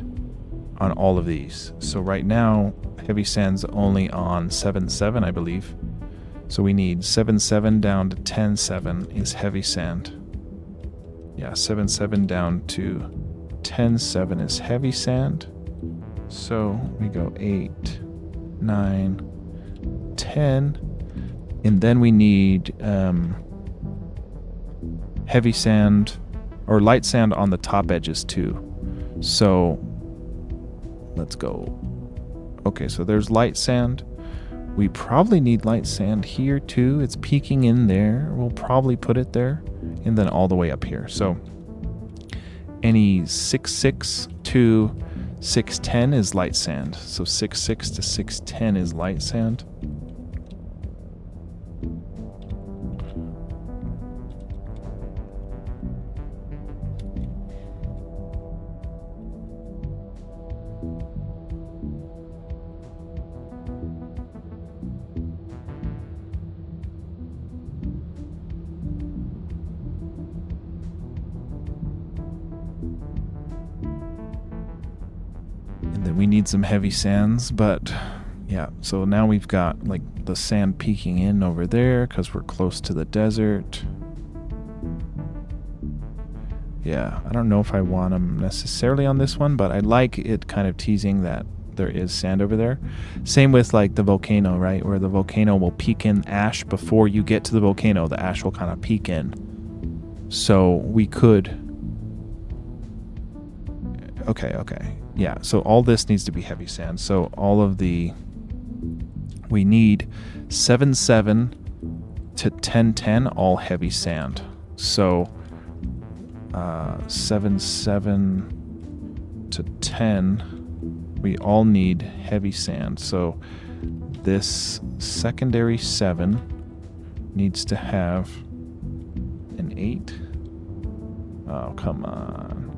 on all of these. So right now, heavy sand's only on 7, 7, I believe. So we need 7, 7 down to 10, 7 is heavy sand. Yeah, 7, 7 down to 10, 7 is heavy sand. So we go 8, 9, 10. And then we need heavy sand or light sand on the top edges too. So let's go. Okay, so there's light sand. We probably need light sand here too. It's peeking in there. We'll probably put it there and then all the way up here. So any 6, 6 to 6, 10 is light sand. So 6, 6 to 6, 10 is light sand. We need some heavy sands, but yeah, so now we've got like the sand peeking in over there because we're close to the desert. Yeah, I don't know if I want them necessarily on this one, but I like it kind of teasing that there is sand over there. Same with like the volcano, right? Where the volcano will peek in ash before you get to the volcano. The ash will kind of peek in. So we could... Okay. Yeah, so all this needs to be heavy sand. So all of the... We need 7, 7 to 10, 10, all heavy sand. So 7, 7 to 10, we all need heavy sand. So this secondary 7 needs to have an 8. Oh, come on.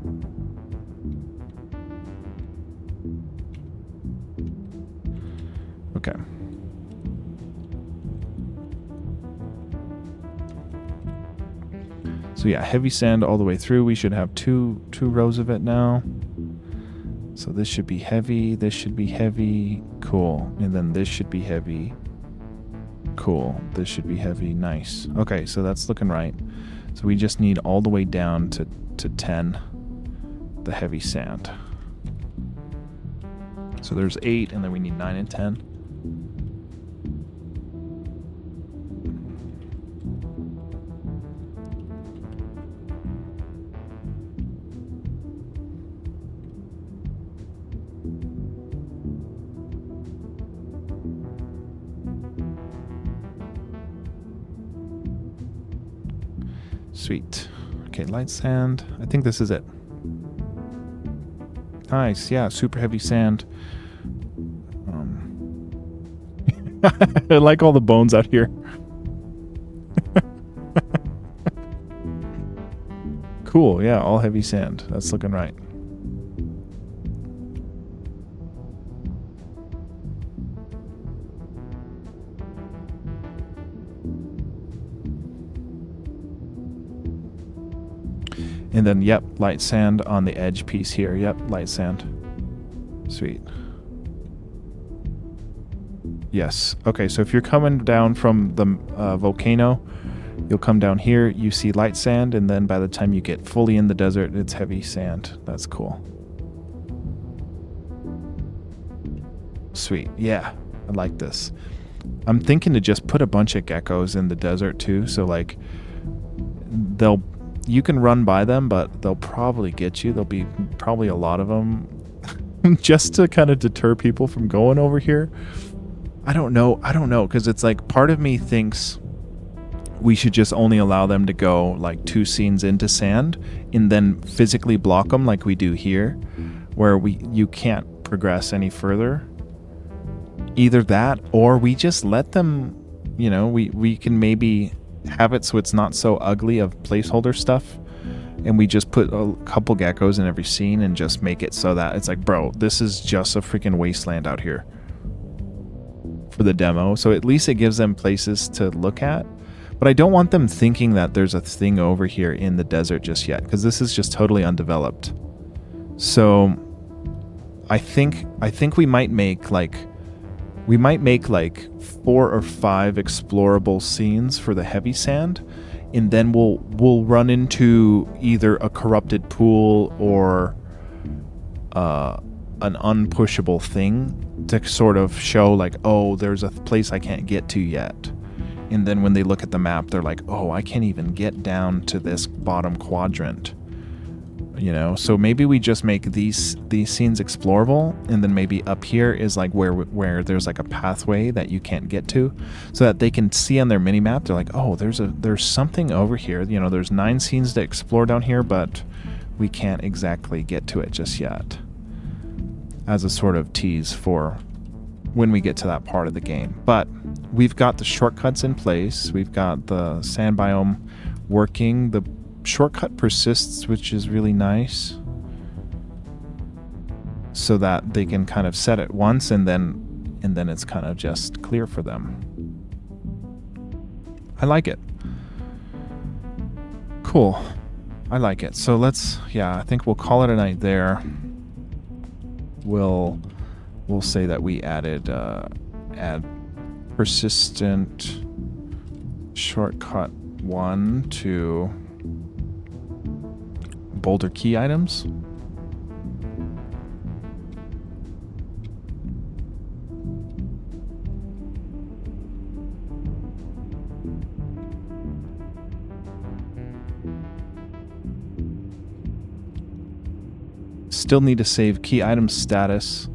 Okay. So yeah, heavy sand all the way through. We should have two rows of it now. So this should be heavy, this should be heavy, cool. And then this should be heavy, cool. This should be heavy, nice. Okay, so that's looking right. So we just need all the way down to 10, the heavy sand. So there's 8, and then we need 9 and 10. Sweet. Okay, light sand. I think this is it. Nice, yeah, super heavy sand. I like all the bones out here. Cool, yeah, all heavy sand. That's looking right. And then, yep, light sand on the edge piece here. Yep, light sand. Sweet. Yes. Okay, so if you're coming down from the volcano, you'll come down here, you see light sand, and then by the time you get fully in the desert, it's heavy sand. That's cool. Sweet. Yeah, I like this. I'm thinking to just put a bunch of geckos in the desert too, so like you can run by them, but they'll probably get you. There'll be probably a lot of them just to kind of deter people from going over here. I don't know, because it's like part of me thinks we should just only allow them to go like 2 scenes into sand and then physically block them like we do here, where you can't progress any further. Either that, or we just let them You know, we can maybe have it so it's not so ugly of placeholder stuff, and we just put a couple geckos in every scene and just make it so that it's like, bro, this is just a freaking wasteland out here for the demo. So at least it gives them places to look at. But I don't want them thinking that there's a thing over here in the desert just yet, because this is just totally undeveloped. So I think we might make like 4 or 5 explorable scenes for the heavy sand, and then we'll run into either a corrupted pool or an unpushable thing to sort of show like, oh, there's a place I can't get to yet. And then when they look at the map, they're like, oh, I can't even get down to this bottom quadrant. You know, so maybe we just make these scenes explorable, and then maybe up here is like where there's like a pathway that you can't get to, so that they can see on their mini map. They're like, oh, there's something over here. You know, there's 9 scenes to explore down here, but we can't exactly get to it just yet. As a sort of tease for when we get to that part of the game. But we've got the shortcuts in place. We've got the sand biome working. The shortcut persists, which is really nice, so that they can kind of set it once and then it's kind of just clear for them. I like it. Cool. I like it. So I think we'll call it a night there. We'll say that we add persistent shortcut 1 to boulder key items. Still need to save key item status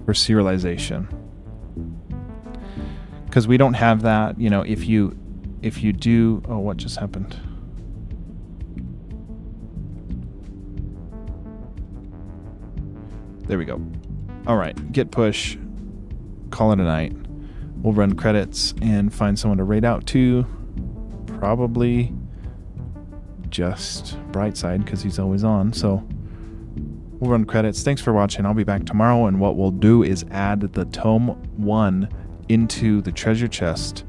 for serialization, because we don't have that. You know, if you do, oh, what just happened? There we go. All right, git push, call it a night. We'll run credits and find someone to raid out to. Probably just Brightside, because he's always on. So we'll run credits. Thanks for watching. I'll be back tomorrow, and what we'll do is add the Tome 1 into the treasure chest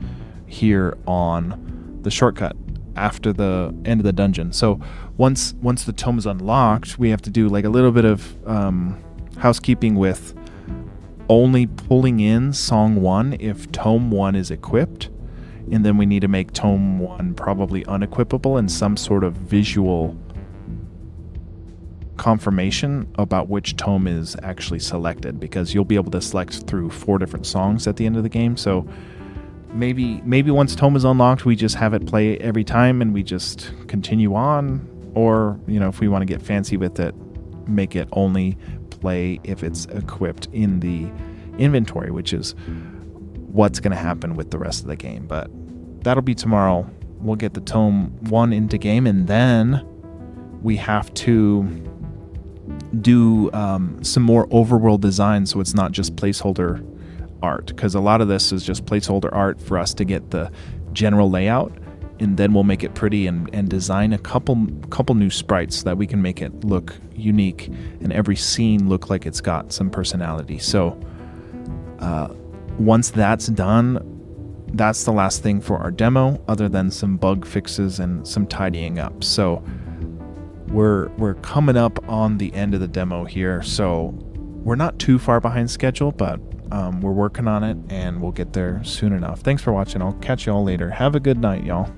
here on the shortcut after the end of the dungeon. So once the tome is unlocked, we have to do like a little bit of housekeeping with only pulling in Song 1 if Tome 1 is equipped, and then we need to make Tome 1 probably unequipable and some sort of visual confirmation about which tome is actually selected, because you'll be able to select through 4 different songs at the end of the game. So maybe once tome is unlocked, we just have it play every time and we just continue on, or, you know, if we want to get fancy with it, make it only play if it's equipped in the inventory, which is what's going to happen with the rest of the game. But that'll be tomorrow. We'll get the Tome 1 into game, and then we have to do some more overworld design, so it's not just placeholder art, because a lot of this is just placeholder art for us to get the general layout, and then we'll make it pretty and design a couple new sprites so that we can make it look unique and every scene look like it's got some personality. So once that's done, that's the last thing for our demo, other than some bug fixes and some tidying up. So we're coming up on the end of the demo here, so we're not too far behind schedule, but we're working on it and we'll get there soon enough. Thanks for watching. I'll catch you all later. Have a good night, y'all.